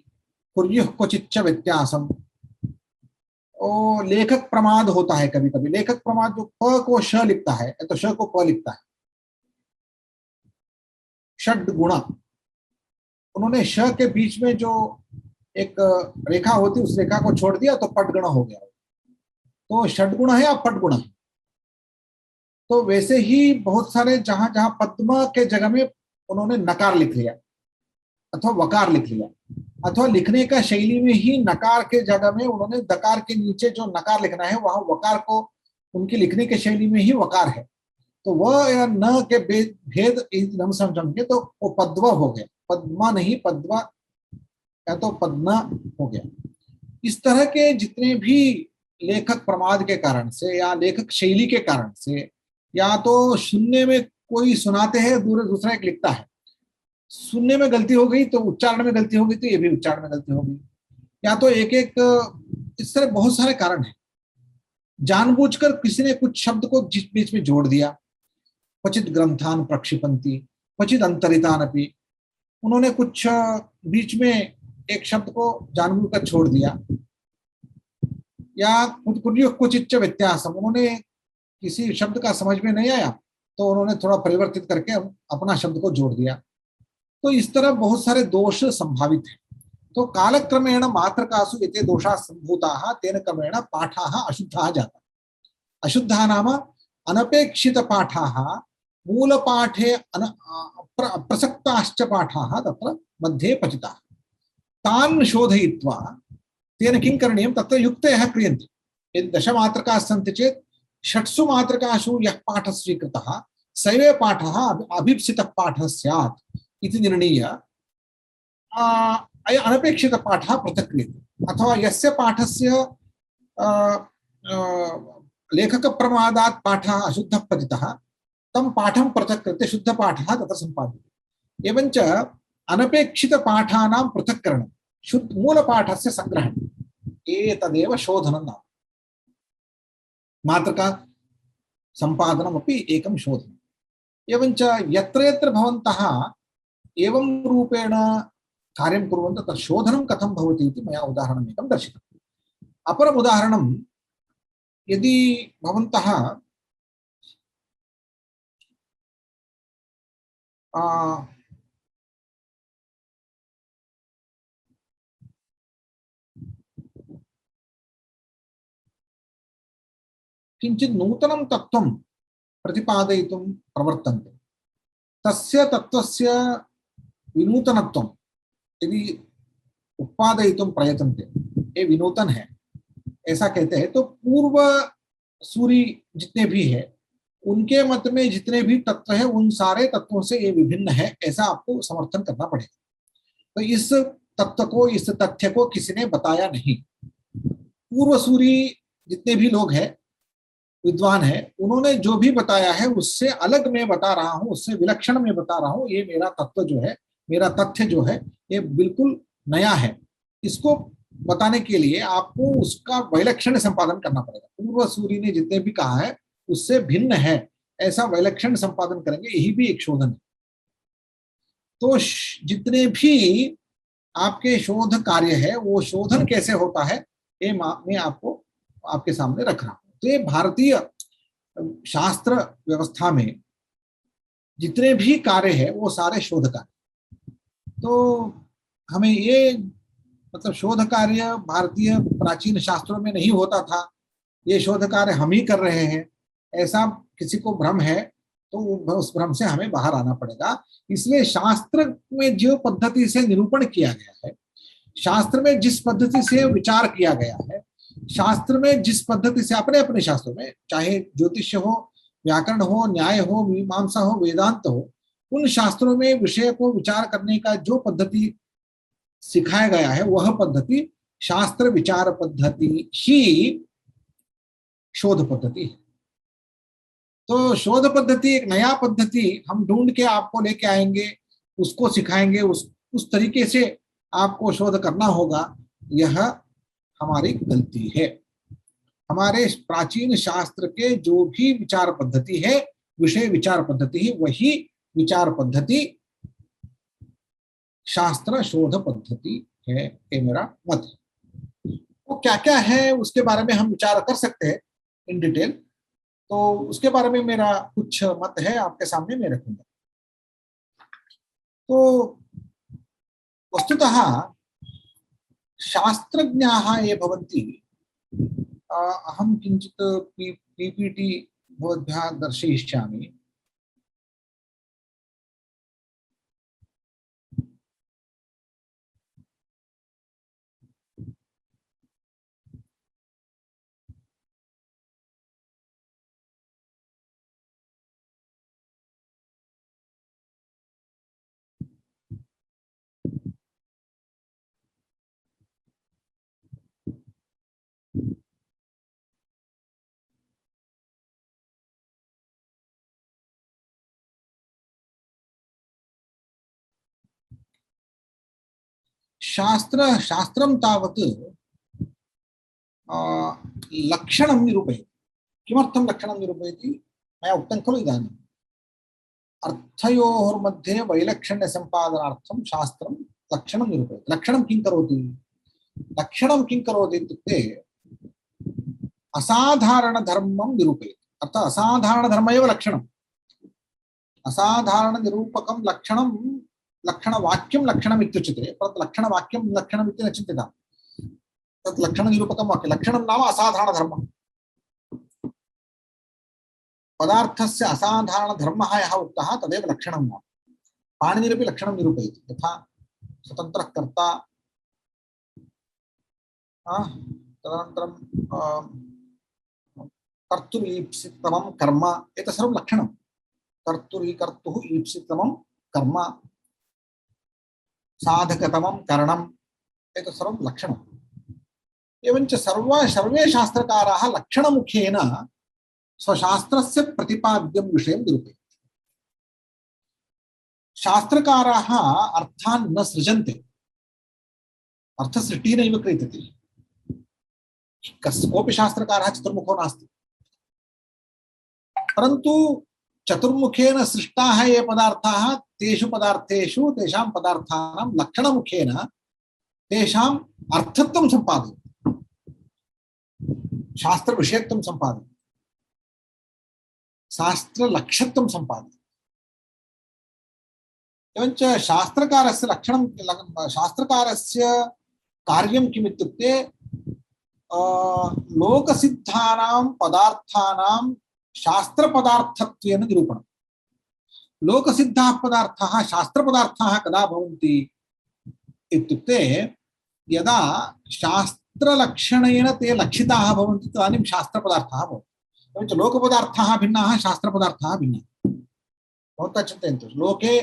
A: कुर्युः क्वचिच्च व्यत्यासम्। लेखक प्रमाद होता है कभी कभी। लेखक प्रमाद जो प को श लिखता है तो श को प लिखता है। षड गुण, उन्होंने श के बीच में जो एक रेखा होती उस रेखा को छोड़ दिया तो पटगुण हो गया। तो षडगुण है या पटगुण है। तो वैसे ही बहुत सारे जहां जहां पद्म के जगह में उन्होंने नकार लिख लिया अथवा वकार लिख लिया, अथवा लिखने का शैली में ही नकार के जगह में उन्होंने दकार के नीचे जो नकार लिखना है वहां वकार को उनकी लिखने के शैली में ही वकार है। तो वह या न के भेद हम समझेंगे तो वो पद्व हो गया, पद्मा नहीं पद्वा या तो पद्मा हो गया। इस तरह के जितने भी लेखक प्रमाद के कारण से या लेखक शैली के कारण से, या तो सुनने में कोई सुनाते हैं दूसरा एक लिखता है, सुनने में गलती हो गई तो उच्चारण में गलती हो गई तो ये भी उच्चारण में गलती हो गई, या तो एक इस तरह बहुत सारे कारण हैं। जानबूझकर किसी ने कुछ शब्द को बीच में जोड़ दिया। क्वचित ग्रंथान प्रक्षिपन्ति क्वचित अंतरितान अपि, उन्होंने कुछ बीच में एक शब्द को जानबूझकर छोड़ दिया। या क्वचित व्यत्यासम, उन्होंने किसी शब्द का समझ में नहीं आया तो उन्होंने थोड़ा परिवर्तित करके अपना शब्द को जोड़ दिया। तो इस तरह बहुत सारे दोष संभावित हैं। तो कालक्रमेण मात्रकासु एते दोषाः सम्भूताः, तेन क्रमेण पाठाः अशुद्धाः जाताः। अशुद्धाः नाम अनपेक्षित पाठाः, मूलपाठे प्रसक्ताश्च पाठाः तत्र मध्ये पतिताः। तान् शोधयित्वा तेन किं करणीयं? तत्र युक्तयः क्रियन्ते। यदि 10 मात्रकाः सन्ति चेत् 6 मात्रकासु यः पाठः स्वीकृतः सैव पाठः अभीप्सितः पाठः स्यात् इति निर्णीय अनपेक्षित पाठः पृथक् क्रियते। अथवा यस्य पाठस्य लेखक प्रमादात् पाठः अशुद्धः पतितः तं पाठं पृथक् कृत्य शुद्धपाठः तत्र सम्पाद्यते। एवञ्च अनपेक्षित पाठानां पृथक्करणं, शुद्ध मूलपाठस्य संग्रहणम्, एतदेव शोधनं नाम। मातृका सम्पादनमपि एकं शोधनम्। एवञ्च यत्र यत्र भवन्तः एवं रूपेण कार्यं कुर्वन्तः तत् शोधनं कथं भवति इति मया उदाहरणम् एकं दर्शितम्। अपरम् उदाहरणं, यदि भवन्तः किञ्चित् नूतनं तत्त्वं प्रतिपादयितुं प्रवर्तन्ते, तस्य तत्त्वस्य विनूतनत्वं यदि उत्पादयितुं प्रयतन्ते, ये विनूतन है ऐसा कहते हैं, तो पूर्व सूरी जितने भी है उनके मत में जितने भी तत्व है उन सारे तत्वों से ये विभिन्न है, ऐसा आपको समर्थन करना पड़ेगा। तो इस तत्व को, इस तथ्य को किसी ने बताया नहीं। पूर्व सूरी जितने भी लोग हैं, विद्वान है, उन्होंने जो भी बताया है उससे अलग मैं बता रहा हूं, उससे विलक्षण मैं बता रहा हूं। ये मेरा तत्व जो है, मेरा तथ्य जो है, ये बिल्कुल नया है। इसको बताने के लिए आपको उसका वैलक्षण्य संपादन करना पड़ेगा। पूर्व सूरी ने जितने भी कहा है उससे भिन्न है ऐसा वैलक्षण संपादन करेंगे, यही भी एक शोधन है। तो जितने भी आपके शोध कार्य है वो शोधन कैसे होता है ये मैं आपको आपके सामने रख रहा हूं। तो ये भारतीय शास्त्र व्यवस्था में जितने भी कार्य है वो सारे शोध कार्य। तो हमें ये मतलब शोध कार्य भारतीय प्राचीन शास्त्रों में नहीं होता था, ये शोध कार्य हम ही कर रहे हैं, ऐसा किसी को भ्रम है तो उस भ्रम से हमें बाहर आना पड़ेगा। इसलिए शास्त्र में जो पद्धति से निरूपण किया गया है, शास्त्र में जिस पद्धति से विचार किया गया है, शास्त्र में जिस पद्धति से अपने अपने शास्त्रों में चाहे ज्योतिष हो, व्याकरण हो, न्याय हो, मीमांसा हो, वेदांत हो, उन शास्त्रों में विषय को विचार करने का जो पद्धति सिखाया गया है वह पद्धति शास्त्र विचार पद्धति ही शोध पद्धति है। तो शोध पद्धति एक नया पद्धति हम ढूंढ के आपको लेके आएंगे, उसको सिखाएंगे, उस तरीके से आपको शोध करना होगा, यह हमारी गलती है। हमारे प्राचीन शास्त्र के जो भी विचार पद्धति है, विषय विचार पद्धति है, वही विचार पद्धति शास्त्र शोध पद्धति है, ये मेरा मत है। वो क्या क्या है उसके बारे में हम विचार कर सकते हैं इन डिटेल, तो उसके बारे में मेरा कुछ मत है आपके सामने मैं रखूंगा। तो वस्तुतः शास्त्रज्ञाः ये भवन्ति, अहं किञ्चित् पीपीटी भवद्भ्यः दर्शयिष्यामि। शास्त्रं तावत् लक्षणं निरूपयति। किमर्थं लक्षणं निरूपयति? मया उक्तं खलु इदानीम्, अर्थयोर्मध्ये वैलक्षण्यसम्पादनार्थं शास्त्रं लक्षणं निरूपयति। लक्षणं किं करोति? लक्षणं किं करोति इत्युक्ते असाधारणधर्मं निरूपयति। अर्थात् असाधारणधर्म एव लक्षणम्। असाधारणनिरूपकं लक्षणं लक्षणवाक्यं लक्षणम् इत्युच्यते, परन्तु लक्षणवाक्यं लक्षणम् इति न चिन्त्यताम्। तत् लक्षणनिरूपकं वाक्यं, लक्षणं नाम असाधारणधर्मः। पदार्थस्य असाधारणधर्मः यः उक्तः तदेव लक्षणं नाम। पाणिनिरपि लक्षणं निरूपयति, यथा स्वतन्त्रः कर्ता, तदनन्तरं कर्तुरीप्सितमं कर्म, एतत् सर्वं लक्षणं। कर्तुः ईप्सितमं कर्म, साधकतमं करणम्, एतत् सर्वं लक्षणम्। एवञ्च सर्वे शास्त्रकाराः लक्षणमुखेन स्वशास्त्रस्य प्रतिपाद्यं विषयं निरूपयन्ति। शास्त्रकाराः अर्थान् न सृजन्ते, अर्थसृष्टिः नैव क्रियते। कोऽपि शास्त्रकारः चतुर्मुखो नास्ति, परन्तु चतुर्मुखेन सृष्टाः ये पदार्थाः, तेषु पदार्थेषु तेषां पदार्थानां लक्षणमुखेन तेषाम् अर्थत्वं सम्पादयति, शास्त्रविषयत्वं सम्पादयति, शास्त्रलक्ष्यत्वं सम्पादयति। एवञ्च शास्त्रकारस्य लक्षणं, शास्त्रकारस्य कार्यं किम् इत्युक्ते लोकसिद्धानां पदार्थानां शास्त्रपदार्थत्वेन निरूपणम्। लोकसिद्धाः पदार्थाः शास्त्रपदार्थाः कदा भवन्ति इत्युक्ते यदा शास्त्रलक्षणेन ते लक्षिताः भवन्ति तदानीं शास्त्रपदार्थाः भवन्ति। एवञ्च लोकपदार्थाः भिन्नाः, शास्त्रपदार्थाः भिन्नाः। भवन्तः चिन्तयन्तु, लोके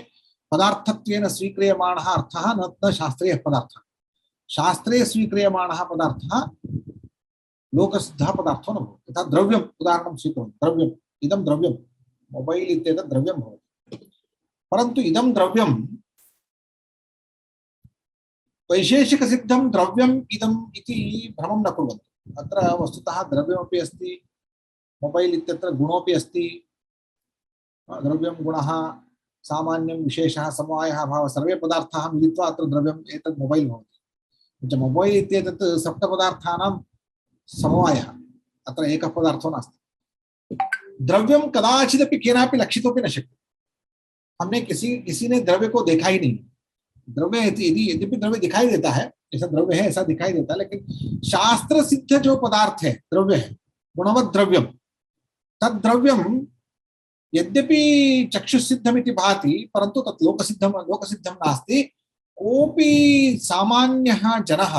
A: पदार्थत्वेन स्वीक्रियमाणः अर्थः न शास्त्रीयः पदार्थः, शास्त्रे स्वीक्रियमाणः पदार्थः लोकसिद्धः पदार्थो न भवति। यथा द्रव्यम् उदाहरणं स्वीकुर्वन्तु, द्रव्यम्, इदं द्रव्यं, मोबैल् इत्येतत् द्रव्यं भवति, परन्तु इदं द्रव्यं वैशेषिकसिद्धं द्रव्यम् इदम् इति भ्रमं न कुर्वन्तु। अत्र वस्तुतः द्रव्यमपि अस्ति, मोबाइल इत्यत्र गुणोपि अस्ति, द्रव्यं गुणः सामान्यं विशेषः समवायः अभावः सर्वे पदार्थाः मिलित्वा अत्र द्रव्यम् एतत् मोबाइल भवति। मोबाइल इत्येतत् सप्तपदार्थानां समवायः, अत्र एकः पदार्थो नास्ति। द्रव्यं कदाचिदपि केनापि लक्षितोपि न शक्यते। हमने किसी ने द्रव्य को देखा ही नहीं। द्रव्य यद्यपि द्रव्य दिखाई देता है, ऐसा द्रव्य है ऐसा दिखाई देता है, लेकिन शास्त्र सिद्ध जो पदार्थ है द्रव्य है, गुणवत् द्रव्यम, तद द्रव्यम यद्यपि चक्षुसिद्धमिति भाति परंतु तत् लोकसिद्धं नास्ति। कोऽपि सामान्यः जनः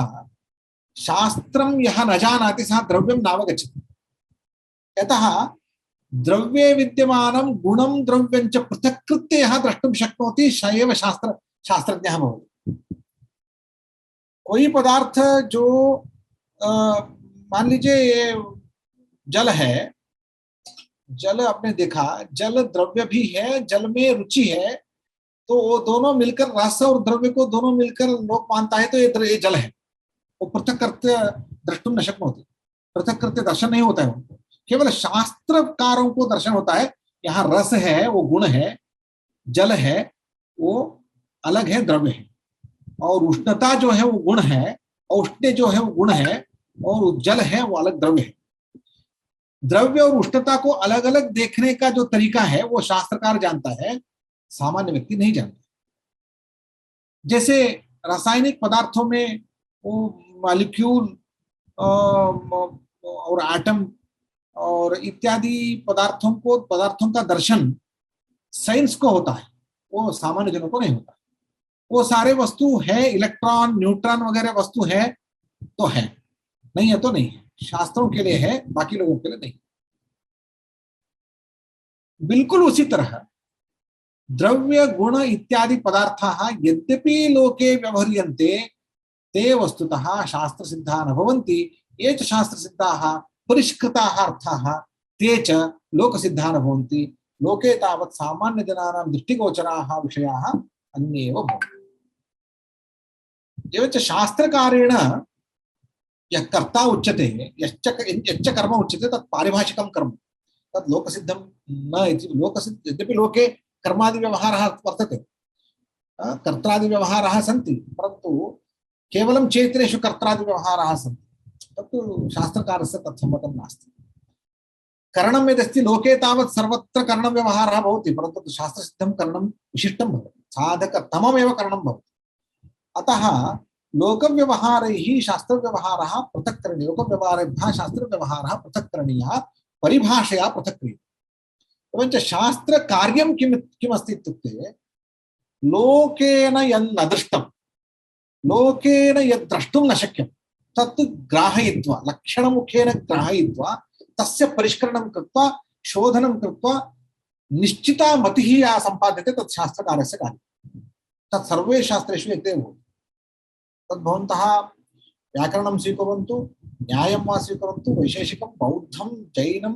A: शास्त्रं यः न जानाति सः द्रव्यं नावगच्छति। यतः द्रव्ये विद्यमानं गुणं द्रव्यं च पृथक्कृत्य यः द्रष्टुं शक्नोति स एव शास्त्रज्ञः भवति। कोई पदार्थ जो मान लीजिए ये जल है, जल आपने देखा, जल द्रव्य भी है, जल में रुचि है, तो वो दोनों मिलकर रस और द्रव्य को दोनों मिलकर लोग मानता है तो ये जल है। वो पृथक करते द्रष्टुम न शक्नोति, पृथक करते दर्शन नहीं होता है उनको, केवल शास्त्रकारों को दर्शन होता है। यहाँ रस है वो गुण है, जल है वो अलग है द्रव्य है, और उष्णता जो है वो गुण है, औष्ण्य जो है वो गुण है, और जल है वो अलग द्रव्य है। द्रव्य और उष्णता को अलग अलग देखने का जो तरीका है वो शास्त्रकार जानता है, सामान्य व्यक्ति नहीं जानता। जैसे रासायनिक पदार्थों में वो मॉलिक्यूल और एटम और इत्यादि पदार्थों का दर्शन साइंस को होता है, वो सामान्य जनों को नहीं होता। वो सारे वस्तु है, इलेक्ट्रॉन न्यूट्रॉन वगैरह वस्तु है तो है, नहीं है तो नहीं है। शास्त्रों के लिए है, बाकी लोगों के लिए नहीं। बिल्कुल उसी तरह द्रव्य गुण इत्यादि पदार्थाः यद्यपि लोके व्यवह्रियन्ते ते वस्तुतः शास्त्र सिद्धा न भवन्ति। ये च शास्त्र सिद्धाः परिष्कृताः अर्थाः ते च लोक सिद्धा न भवन्ति। लोके तावत् सामान्य जनानां दृष्टिगोचराः विषयाः अन्येव भवन्ति। एवं च शास्त्रकारेण यः कर्ता उच्यते, यच्च कर्म उच्यते तत् पारिभाषिकं कर्म, तत् लोकसिद्धं न इति। लोकसिद्ध यद्यपि लोके कर्मादि व्यवहारः वर्तते, कर्त्रादि व्यवहाराः सन्ति, परन्तु केवलं चेतनेषु कर्त्रादि व्यवहाराः सन्ति, तत्तु शास्त्रकारस्य तत्सम्मतं नास्ति। करणं यदस्ति लोके तावत् सर्वत्र करणव्यवहारः भवति, परन्तु शास्त्रसिद्धं करणं विशिष्टं भवति, साधकतममेव करणं भवति। अतः लोकव्यवहारैः शास्त्रव्यवहारः पृथक् करणीयः, लोकव्यवहारेभ्यः शास्त्रव्यवहारः पृथक् करणीयः, परिभाषया पृथक् क्रियते। एवञ्च शास्त्रकार्यं किमस्ति इत्युक्ते लोकेन यन्न दृष्टं, लोकेन यद् द्रष्टुं न शक्यं तत् ग्राहयित्वा, लक्षणमुखेन ग्राहयित्वा तस्य परिष्करणं कृत्वा शोधनं कृत्वा निश्चिता मतिः या सम्पाद्यते तत् शास्त्रकारस्य कार्यं। तत् सर्वे शास्त्रेषु एतदेव भवति। तद् भवन्तः व्याकरणं स्वीकुर्वन्तु, न्यायं वा स्वीकुर्वन्तु, वैशेषिकं, बौद्धं, जैनं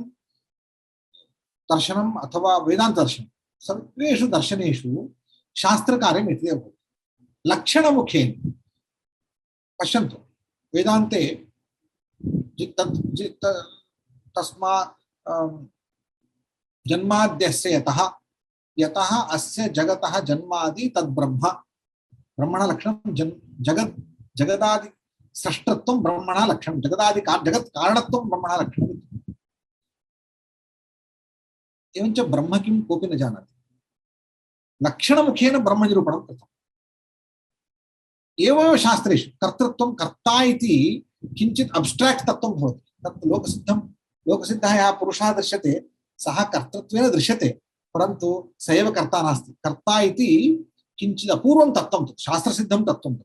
A: दर्शनम् अथवा वेदांत दर्शनं, सर्वेषु दर्शनेषु शास्त्रकार्यम् एतदेव भवति। लक्षणमुखेन पश्यन्तु, वेदान्ते जन्माद्यस्य यतः अस्य जगतः जन्मादि तद्ब्रह्म, ब्रह्मण लक्षणं जगदादि सृष्टत्वं ब्रह्मण लक्षणं, जगत् कारणत्वं ब्रह्मण लक्षणम्। एवञ्च ब्रह्म किं कोऽपि न जानाति। लक्षणमुखेन ब्रह्मनिरूपणं कृतम्। एवमेव शास्त्रेषु कर्तृत्वं, कर्ता इति किञ्चित् अब्स्ट्राक्ट् तत्त्वं भवति। तत् लोकसिद्धः यः पुरुषः दृश्यते सः कर्तृत्वेन दृश्यते, परन्तु स एव कर्ता नास्ति। कर्ता इति किंचित अपूर्वं तत्त्वं, शास्त्रसिद्धं तत्त्वं।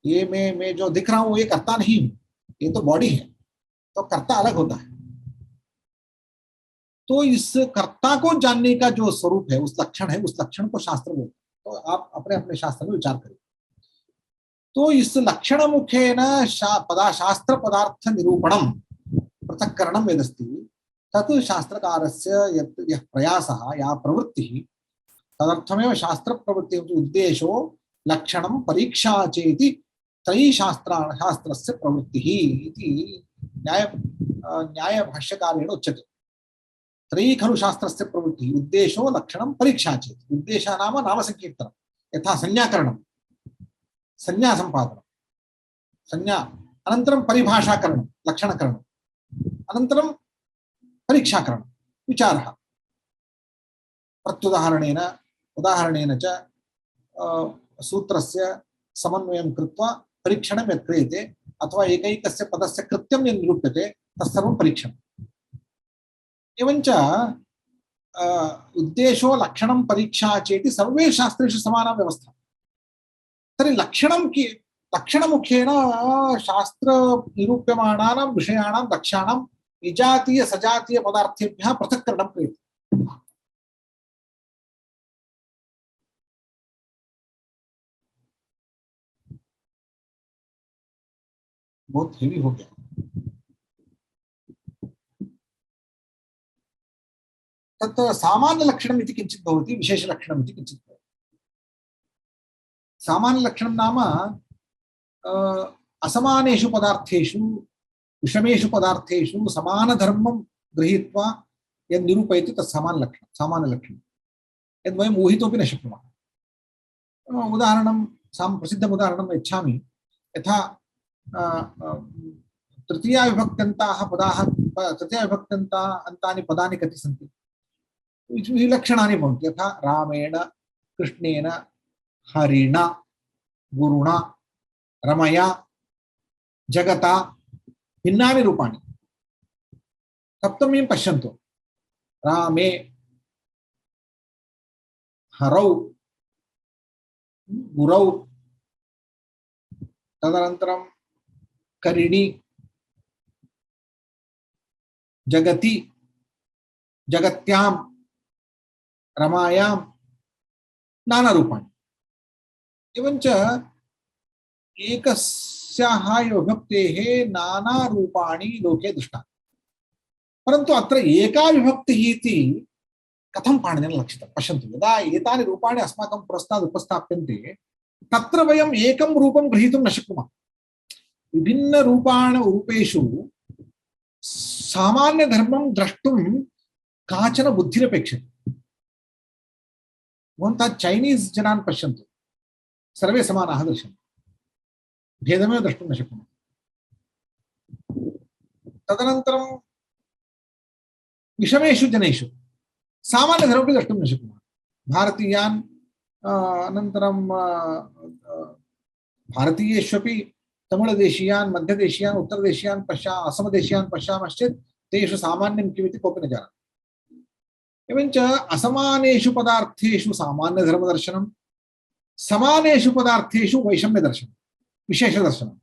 A: ये मैं जो दिख रहा हूँ ये कर्ता नहीं हूँ, ये तो बॉडी है, तो कर्ता अलग होता है। तो इस कर्ता को जानने का जो स्वरूप है, उस लक्षण है, उस लक्षण को शास्त्र बोलते हैं। तो आप अपने अपने शास्त्र में विचार करें। तो इस लक्षण मुखेन शास्त्र पदार्थ निरूपणं पृथक्करणं यदस्ति तत् शास्त्रकारस्य यः प्रयासः, या प्रवृत्तिः, तदर्थमेव शास्त्र प्रवृत्ति उद्देशो लक्षणं परीक्षा चेति त्रयी शास्त्रस्य प्रवृत्तिः इति न्याय भाष्यकारेण उच्यते। त्रयी खलु शास्त्रस्य प्रवृत्तिः उद्देशो लक्षणं परीक्षा चेत्। उद्देशः नाम नामसङ्कीर्तनं, यथा संज्ञाकरणं, संज्ञासम्पादनं, संज्ञा अनन्तरं परिभाषाकरणं, लक्षणकरणं, अनन्तरं परीक्षाकरणं, विचारः। प्रत्युदाहरणेन उदाहरणेन च सूत्रस्य समन्वयं कृत्वा परीक्षणं यत् क्रियते अथवा एकैकस्य पदस्य कृत्यं यत् निरूप्यते तत्सर्वं परीक्षणम्। एवञ्च उद्देशो लक्षणं परीक्षा चेति सर्वे शास्त्रेषु समाना व्यवस्था। तर्हि लक्षणमुखेन शास्त्र निरूप्यमाणानां विषयाणां लक्ष्याणां विजातीय सजातीय पदार्थेभ्यः पृथक्करणं क्रियते। बहुत हेवी हो गया। तत् सामान्य लक्षणम् इति किञ्चित् भवति, विशेष लक्षणम् इति किञ्चित् भवति। सामान्य लक्षणं नाम असमानेषु पदार्थेषु विषमेषु पदार्थेषु समानधर्मं गृहीत्वा यद् निरूपयति तत् सामान्यलक्षणं, सामान्यलक्षणं यद् वयम् ऊहितुमपि न शक्नुमः। उदाहरणं प्रसिद्धम् उदाहरणं यच्छामि। यथा तृतीया विभक्त्यन्ताः पदाः, तृतीया विभक्त्यन्ताः अन्तानि पदानि कति सन्ति? विलक्षणानि भवन्ति। यथा रामेण, कृष्णेन, हरिणा, गुरुणा, रमया, जगता भिन्नानि रूपाणि। सप्तमीं पश्यन्तु। रामे, हरौ, गुरौ, तदनन्तरं करिणी, जगति, जगत्यां, रमायां नाना रूपाणि। एवञ्च एकस्याः विभक्तेः नाना रूपाणि लोके दृष्टानि। परन्तु अत्र एका विभक्तिः इति कथं पाणिनिना लक्षितं? पश्यन्तु, यदा एतानि रूपाणि अस्माकं पुरस्तात् उपस्थाप्यन्ते तत्र वयम् एकं रूपं ग्रहीतुं न शक्नुमः। विभिन्न रूपेषु सामान्य धर्मं द्रष्टुं काचन बुद्धिरपेक्षते। भवन्तः चैनीस् जनान् पश्यन्तु, सर्वे समानाः दृश्यन्ते, भेदमेव द्रष्टुं न शक्नुमः। तदनन्तरं विषमेषु जनेषु सामान्यधर्ममपि द्रष्टुं न शक्नुमः। भारतीयान् अनन्तरं भारतीयेष्वपि तमिळदेशीयान्, मध्यदेशीयान्, उत्तरदेशीयान् असमदेशीयान् पश्यामश्चेत् तेषु सामान्यं किमिति कोऽपि न जानाति। एवञ्च असमानेषु पदार्थेषु सामान्यधर्मदर्शनं, समानेषु पदार्थेषु वैषम्यदर्शनं, विशेषदर्शनं।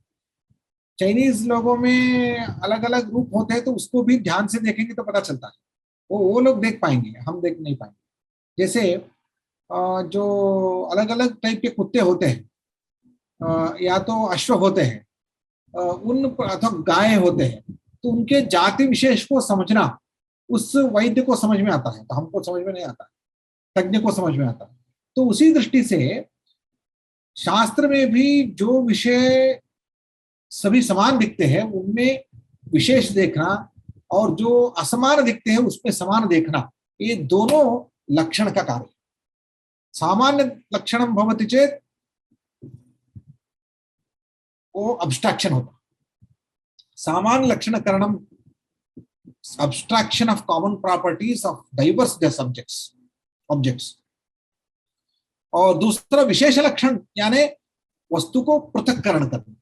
A: चाइनीज लोगों में अलग अलग रूप होते हैं तो उसको भी ध्यान से देखेंगे तो पता चलता है। वो लोग देख पाएंगे, हम देख नहीं पाएंगे। जैसे जो अलग अलग टाइप के कुत्ते होते हैं, या तो अश्व होते हैं, उन अथवा गाय होते हैं, तो उनके जाति विशेष को समझना उस वैद्य को समझ में आता है, तो हमको समझ में नहीं आता, तज्ञ को समझ में आता है। तो उसी दृष्टि से शास्त्र में भी जो विषय सभी समान दिखते हैं उनमें विशेष देखना और जो असमान दिखते हैं उसमें समान देखना, ये दोनों लक्षण का कार्य। सामान्य लक्षणं भवति चेत वो अब्स्ट्रैक्शन होता। सामान्य लक्षण करणम abstraction of common properties of diverse objects। और दूसरा विशेष लक्षण यानी वस्तु को पृथक्करण करना,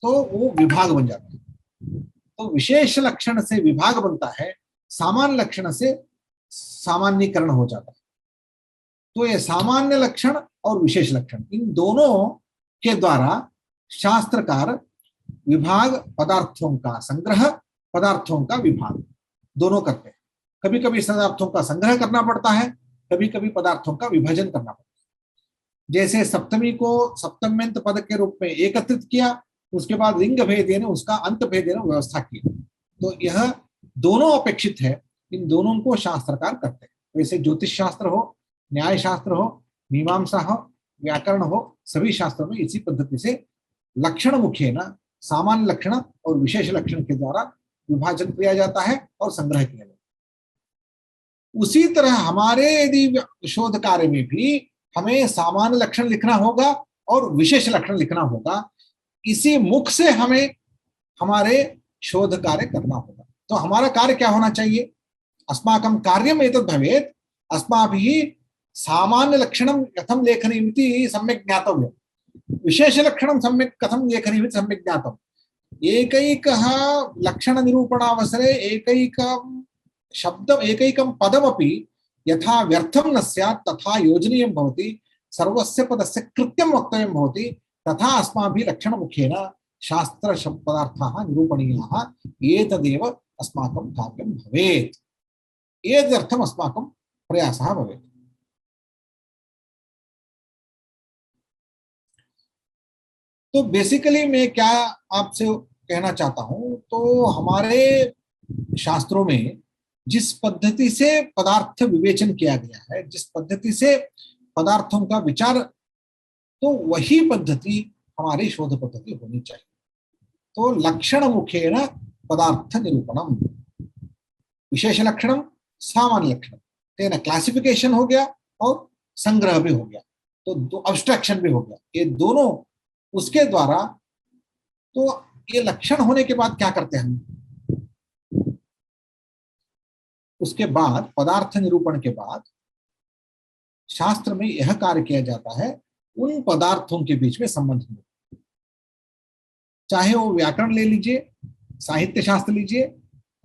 A: तो वो विभाग बन जाता है। तो विशेष लक्षण से विभाग बनता है, सामान्य लक्षण से सामान्यीकरण हो जाता है। तो ये सामान्य लक्षण और विशेष लक्षण, इन दोनों के द्वारा शास्त्रकार विभाग, पदार्थों का संग्रह, पदार्थों का विभाग दोनों करते हैं। कभी कभी पदार्थों का संग्रह करना पड़ता है, कभी कभी पदार्थों का विभाजन करना पड़ता है। जैसे सप्तमी को सप्तम्यंत पद के रूप में एकत्रित किया, उसके बाद लिंग भेदेन उसका अंत भेदेन व्यवस्था की। तो यह दोनों अपेक्षित है, इन दोनों को शास्त्रकार करते हैं। वैसे ज्योतिष शास्त्र हो, न्याय शास्त्र हो, मीमांसा हो, व्याकरण हो, सभी शास्त्रों में इसी पद्धति से लक्षण मुखेन सामान्य लक्षण और विशेष लक्षण के द्वारा विभाजन किया जाता है और संग्रह किया जाता है। उसी तरह हमारे यदि शोध कार्य में भी हमें सामान्य लक्षण लिखना होगा और विशेष लक्षण लिखना होगा, इसी मुख से हमें हमारे शोध कार्य करना होगा। तो हमारा कार्य क्या होना चाहिए? अस्माकं कार्यम एतद् भवेत्, अस्माभिः सामान्य लक्षणं कथं लेखनीयम् इति सम्यक् ज्ञातव्यम्, विशेष लक्षणं सम्यक् कथं लेखनीयम् इति सम्यक् ज्ञातव्यम्। एकैकः लक्षण निरूपणावसरे एकैकं शब्दम् एकैकं पदमपि यथा व्यर्थं न स्यात् तथा योजनीयं भवति, सर्वस्य पदस्य कृत्यं वक्तव्यं भवति, तथा अस्माभिः लक्षणमुखेन शास्त्र पदार्थाः निरूपणीयाः। एतदेव अस्माकं कार्यं भवेत्, एतदर्थम् अस्माकं प्रयासः भवेत्। तो बेसिकली मैं क्या आपसे कहना चाहता हूं, तो हमारे शास्त्रों में जिस पद्धति से पदार्थ विवेचन किया गया है, जिस पद्धति से पदार्थों का विचार, तो वही पद्धति हमारी शोध पद्धति होनी चाहिए। तो लक्षण मुखेन पदार्थ निरूपणम, विशेष लक्षणम सामान्य लक्षणम, तेन क्लासिफिकेशन हो गया और संग्रह भी हो गया, तो अब्स्ट्रैक्शन भी हो गया, ये दोनों उसके द्वारा। तो ये लक्षण होने के बाद क्या करते हैं हम? उसके बाद पदार्थ निरूपण के बाद शास्त्र में यह कार्य किया जाता है, उन पदार्थों के बीच में संबंध में, चाहे वो व्याकरण ले लीजिए, साहित्य शास्त्र लीजिए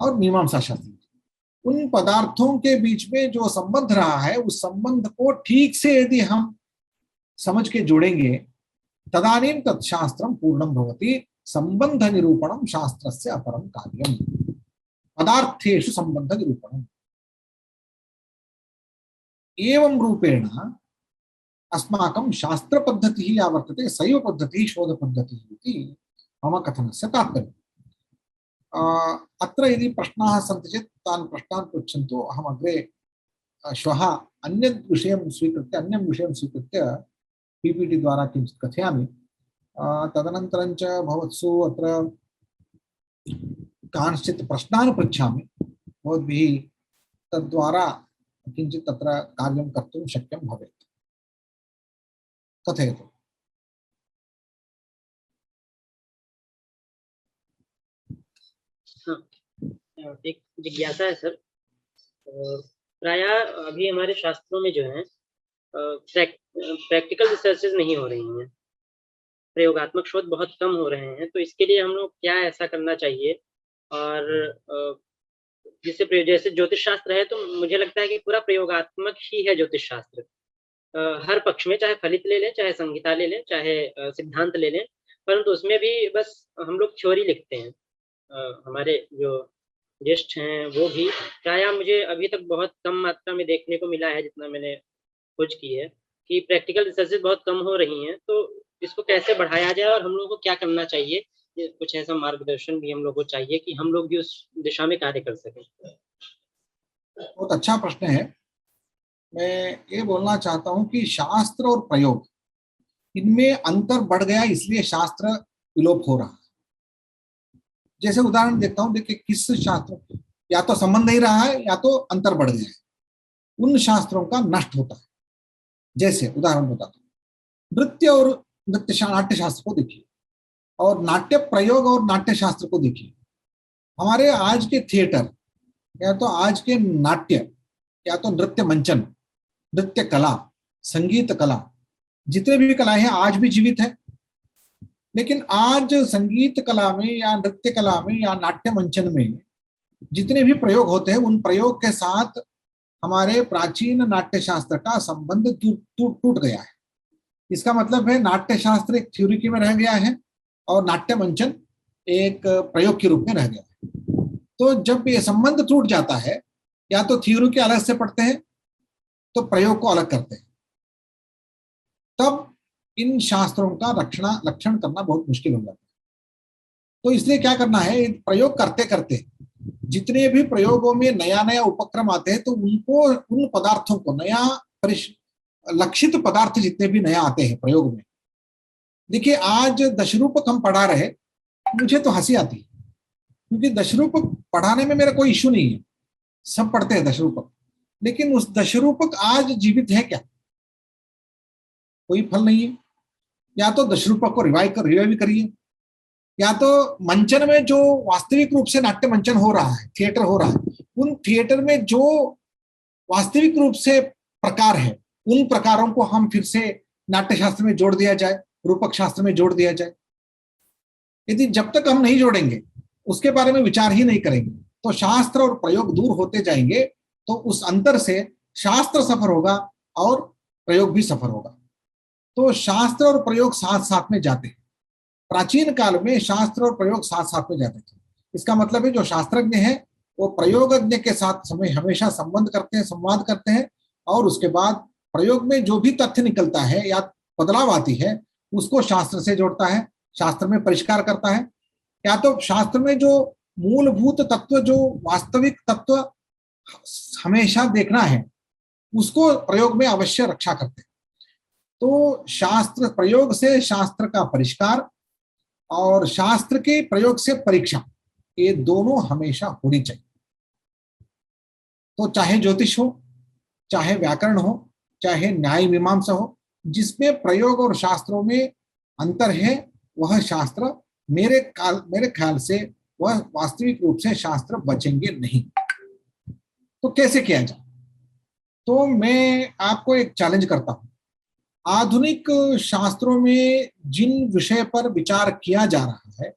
A: और मीमांसा शास्त्र लीजिए, उन पदार्थों के बीच में जो संबंध रहा है, उस संबंध को ठीक से यदि हम समझ के जोड़ेंगे, तदानीं तत्शास्त्रं पूर्णं भवति। संबंध निरूपणं शास्त्रस्य अपरं कार्यम्, पदार्थेषु संबंध निरूपणम्। एवं रूपेण अस्माकं शास्त्र पद्धतिः या वर्तते सैव पद्धतिः शोध पद्धतिः इति मम कथनस्य तात्पर्यम्। अत्र यदि प्रश्नाः सन्ति चेत् तान् प्रश्नान् पृच्छन्तु। अहम् अग्रे श्वः अन्यत् विषयं स्वीकृत्य, अन्यं विषयं स्वीकृत्य पीपीटी द्वारा किञ्चित् कथयामि। तदनन्तरं च भवत्सु अत्र कांश्चित् प्रश्नान् पृच्छामि, भवद्भिः तद्वारा किञ्चित् तत्र कार्यं कर्तुं शक्यं भवेत्। कथयतु।
D: एक जिज्ञासा है सर। प्रायः अभी हमारे शास्त्रों में जो है प्रैक्टिकल रिसर्चेज नहीं हो रही हैं, प्रयोगात्मक शोध बहुत कम हो रहे हैं। तो इसके लिए हम लोग क्या ऐसा करना चाहिए? और जिससे जैसे ज्योतिष शास्त्र है, तो मुझे लगता है कि पूरा प्रयोगात्मक ही है ज्योतिष शास्त्र, हर पक्ष में, चाहे फलित ले लें, चाहे संहिता ले लें, चाहे सिद्धांत ले लें, परंतु उसमें भी बस हम लोग थ्योरी लिखते हैं। हमारे जो ज्येष्ठ हैं वो भी प्रायः, मुझे अभी तक बहुत कम मात्रा में देखने को मिला है, जितना मैंने खोज की है, कि प्रैक्टिकल रिसर्चेज बहुत कम हो रही हैं। तो इसको कैसे बढ़ाया जाए और हम लोगों को क्या करना चाहिए? कुछ ऐसा मार्गदर्शन भी हम लोग को चाहिए कि हम लोग भी उस दिशा में कार्य कर सकें।
A: बहुत अच्छा प्रश्न है। मैं ये बोलना चाहता हूं कि शास्त्र और प्रयोग, इनमें अंतर बढ़ गया, इसलिए शास्त्र विलोप हो रहा है। जैसे उदाहरण देता हूं, देखिए किस शास्त्र या तो संबंध ही रहा है या तो अंतर बढ़ गया है, उन शास्त्रों का नष्ट होता है। जैसे उदाहरण बताता हूँ, नृत्य और नाट्य शास्त्र को देखिए, और नाट्य प्रयोग और नाट्य शास्त्र को देखिए। हमारे आज के थिएटर या तो आज के नाट्य या तो नृत्य मंचन, नृत्य कला, संगीत कला, जितने भी कलाएं हैं आज भी जीवित है। लेकिन आज संगीत कला में या नृत्य कला में या नाट्य मंचन में जितने भी प्रयोग होते हैं, उन प्रयोग के साथ हमारे प्राचीन नाट्य शास्त्र का संबंध टूट गया है। इसका मतलब है नाट्य शास्त्र एक थ्योरी में रह गया है और नाट्य मंचन एक प्रयोग के रूप में रह गया है। तो जब ये संबंध टूट जाता है, या तो थ्योरी के अलग से पढ़ते हैं तो प्रयोग को अलग करते हैं, तब इन शास्त्रों का लक्षण करना बहुत मुश्किल हो जाता है। तो इसलिए क्या करना है, प्रयोग करते करते जितने भी प्रयोगों में नया नया उपक्रम आते हैं, तो उनको, उन पदार्थों को, नया लक्षित पदार्थ जितने भी नया आते हैं प्रयोग में। देखिए आज दशरूपक हम पढ़ा रहे, मुझे तो हंसी आती है, क्योंकि दशरूपक पढ़ाने में मेरा कोई इश्यू नहीं है, सब पढ़ते हैं दशरूपक, लेकिन उस दशरूपक आज जीवित है क्या? कोई फल नहीं है। या तो दशरूपक को रिवाइव करिए, या तो मंचन में जो वास्तविक रूप से नाट्य मंचन हो रहा है, थिएटर हो रहा है, उन थिएटर में जो वास्तविक रूप से प्रकार है, उन प्रकारों को हम फिर से नाट्य शास्त्र में जोड़ दिया जाए, रूपक शास्त्र में जोड़ दिया जाए। यदि जब तक हम नहीं जोड़ेंगे, उसके बारे में विचार ही नहीं करेंगे, तो शास्त्र और प्रयोग दूर होते जाएंगे, तो उस अंतर से शास्त्र सफर होगा और प्रयोग भी सफर होगा। तो शास्त्र और प्रयोग साथ साथ में जाते हैं। प्राचीन काल में शास्त्र और प्रयोग साथ साथ में जाते थे। इसका मतलब है जो शास्त्रज्ञ है वो प्रयोगज्ञ के साथ समय हमेशा संबंध करते हैं, संवाद करते हैं, और उसके बाद प्रयोग में जो भी तथ्य निकलता है या बदलाव आती है उसको शास्त्र से जोड़ता है, शास्त्र में परिष्कार करता है, या तो शास्त्र में जो मूलभूत तत्व, जो वास्तविक तत्व हमेशा देखना है, उसको प्रयोग में अवश्य रक्षा करते हैं। तो शास्त्र प्रयोग से शास्त्र का परिष्कार और शास्त्र के प्रयोग से परीक्षा, ये दोनों हमेशा होनी चाहिए। तो चाहे ज्योतिष हो, चाहे व्याकरण हो, चाहे न्याय मीमांसा हो, जिसमें प्रयोग और शास्त्रों में अंतर है, वह शास्त्र मेरे ख्याल से वह वास्तविक रूप से शास्त्र बचेंगे नहीं। तो कैसे किया जाए? तो मैं आपको एक चैलेंज करता हूं। आधुनिक शास्त्रों में जिन विषय पर विचार किया जा रहा है,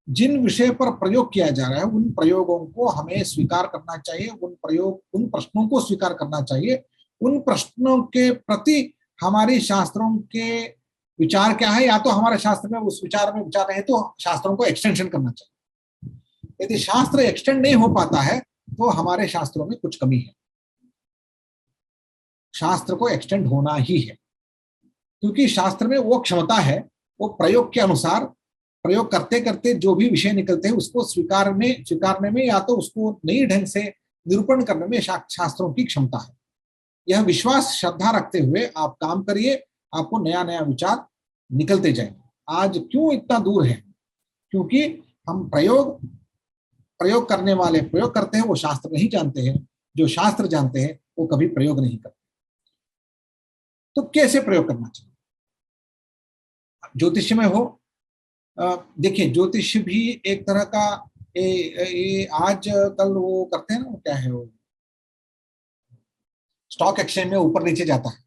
A: जिन विषय पर प्रयोग किया जा रहा है, उन प्रयोगों को हमें स्वीकार करना चाहिए, उन प्रश्नों को स्वीकार करना चाहिए। उन प्रश्नों के प्रति हमारी शास्त्रों के विचार क्या है, या तो हमारे शास्त्र में उस विचार में विचार है तो शास्त्रों को एक्सटेंशन करना चाहिए। यदि शास्त्र एक्सटेंड नहीं हो पाता है तो हमारे शास्त्रों में कुछ कमी है। शास्त्र को एक्सटेंड होना ही है, क्योंकि शास्त्र में वो क्षमता है, वो प्रयोग के अनुसार प्रयोग करते करते जो भी विषय निकलते हैं उसको स्वीकारने में या तो उसको नई ढंग से निरूपण करने में शास्त्रों की क्षमता है। यह विश्वास श्रद्धा रखते हुए आप काम करिए, आपको नया नया विचार निकलते जाएंगे। आज क्यों इतना दूर है? क्योंकि हम प्रयोग करने वाले प्रयोग करते हैं, वो शास्त्र नहीं जानते हैं। जो शास्त्र जानते हैं वो कभी प्रयोग नहीं करते। तो कैसे प्रयोग करना चाहिए? ज्योतिष में हो, देखिए ज्योतिष भी एक तरह का आज कल वो करते हैं ना, क्या है वो, स्टॉक एक्सचेंज में ऊपर नीचे जाता है।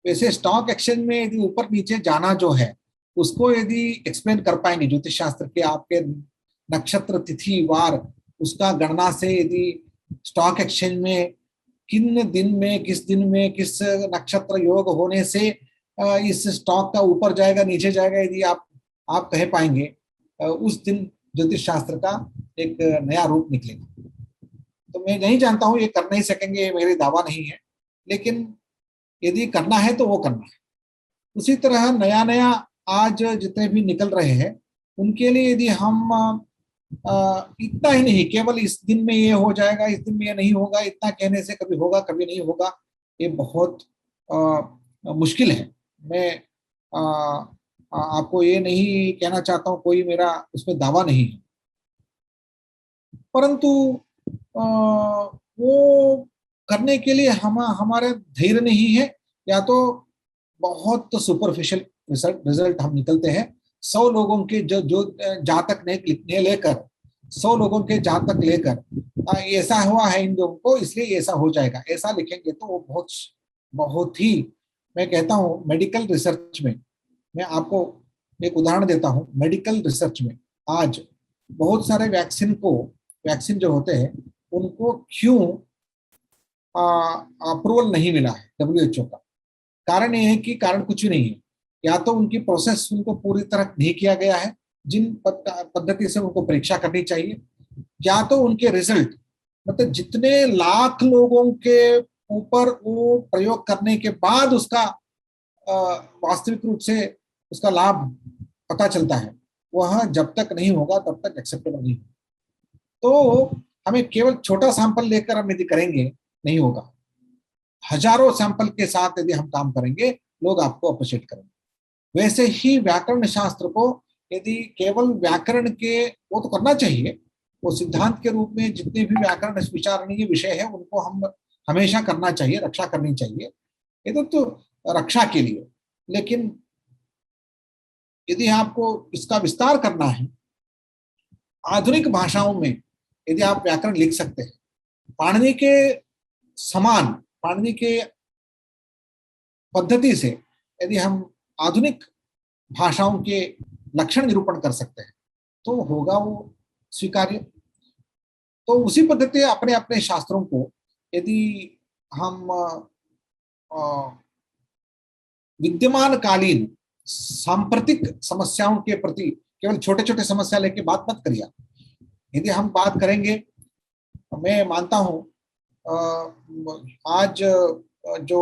A: वैसे स्टॉक एक्सचेंज में यदि ऊपर नीचे जाना जो है, उसको यदि एक्सप्लेन कर पाएंगे ज्योतिष शास्त्र के, आपके नक्षत्र तिथि वार उसका गणना से, यदि स्टॉक एक्सचेंज में किन दिन में किस नक्षत्र योग होने से इस स्टॉक का ऊपर जाएगा नीचे जाएगा, यदि आप कह पाएंगे, उस दिन ज्योतिष शास्त्र का एक नया रूप निकलेगा। तो मैं नहीं जानता हूँ, ये कर नहीं सकेंगे, मेरी दावा नहीं है, लेकिन यदि करना है तो वो करना है। उसी तरह नया नया आज जितने भी निकल रहे हैं उनके लिए यदि हम इतना ही नहीं, केवल इस दिन में ये हो जाएगा, इस दिन में ये नहीं होगा, इतना कहने से कभी होगा कभी नहीं होगा, ये बहुत मुश्किल है। मैं आपको ये नहीं कहना चाहता हूँ, कोई मेरा उसमें दावा नहीं है, परंतु वो करने के लिए हमारे धैर्य नहीं है, या तो बहुत सुपरफिशियल रिजल्ट हम निकलते हैं। 100 लोगों के जो जातक लिखने लेकर 100 लोगों के जातक लेकर ऐसा हुआ है इन लोगों को इसलिए ऐसा हो जाएगा, ऐसा लिखेंगे तो वो बहुत ही, मैं कहता हूँ मेडिकल रिसर्च में, मैं आपको एक उदाहरण देता हूँ। मेडिकल रिसर्च में आज बहुत सारे वैक्सीन जो होते हैं उनको क्यों अप्रूवल नहीं मिला है WHO का? कारण ये है कि कारण कुछ नहीं है, या तो उनकी प्रोसेस उनको पूरी तरह नहीं किया गया है जिन पद्धति से उनको परीक्षा करनी चाहिए, या तो उनके रिजल्ट, मतलब जितने लाख लोगों के ऊपर वो प्रयोग करने के बाद उसका वास्तविक रूप से उसका लाभ पता चलता है, वह जब तक नहीं होगा तब तक एक्सेप्टेबल नहीं होगा। तो हमें केवल छोटा सैंपल लेकर हम यदि करेंगे नहीं होगा, हजारों सैंपल के साथ यदि हम काम करेंगे लोग आपको अप्रिशिएट करेंगे। वैसे ही व्याकरण शास्त्र को यदि केवल व्याकरण के, वो तो करना चाहिए, वो सिद्धांत के रूप में जितने भी व्याकरण विचारणीय विषय है उनको हम हमेशा करना चाहिए, रक्षा करनी चाहिए, ये तो रक्षा के लिए। लेकिन यदि आपको इसका विस्तार करना है, आधुनिक भाषाओं में यदि आप व्याकरण लिख सकते हैं, पाणिनि के समान, पाणिनि के पद्धति से यदि हम आधुनिक भाषाओं के लक्षण निरूपण कर सकते हैं तो होगा वो स्वीकार्य। तो उसी पद्धति अपने अपने शास्त्रों को यदि हम विद्यमान कालीन सांप्रतिक समस्याओं के प्रति केवल छोटे छोटे समस्या लेके बात मत करिए। यदि हम बात करेंगे, मैं मानता हूं आज जो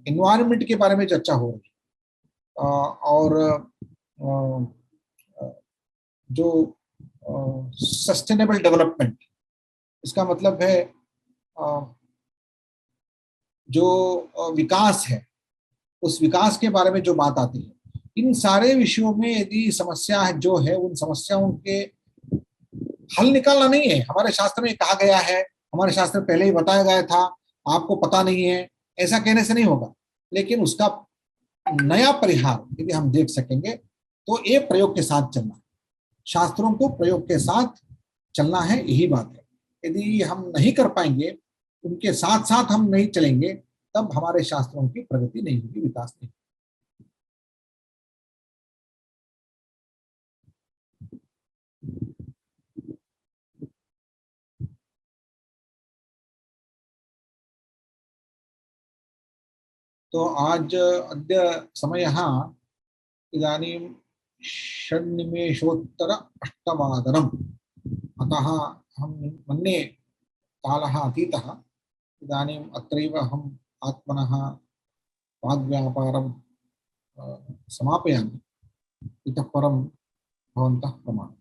A: एनवायरनमेंट के बारे में चर्चा हो रही और जो सस्टेनेबल डेवलपमेंट, इसका मतलब है जो विकास है, उस विकास के बारे में जो बात आती है, इन सारे विषयों में यदि समस्या जो है उन समस्याओं के हल निकालना नहीं है। हमारे शास्त्र में कहा गया है, हमारे शास्त्र में पहले ही बताया गया था, आपको पता नहीं है, ऐसा कहने से नहीं होगा। लेकिन उसका नया परिहार यदि हम देख सकेंगे तो ये प्रयोग के साथ चलना है, शास्त्रों को प्रयोग के साथ चलना है, यही बात है। यदि हम नहीं कर पाएंगे, उनके साथ साथ हम नहीं चलेंगे, तब हमारे शास्त्रों की प्रगति नहीं होगी, विकास नहीं। तो आज अद्य समयः इदानीं 6:08 अतः अहं मन्ये कालः अतीतः। इदानीम् अत्रैव अहम् आत्मनः वाग्व्यापारं समापयामि। इतः परं भवन्तः प्रमाणम्।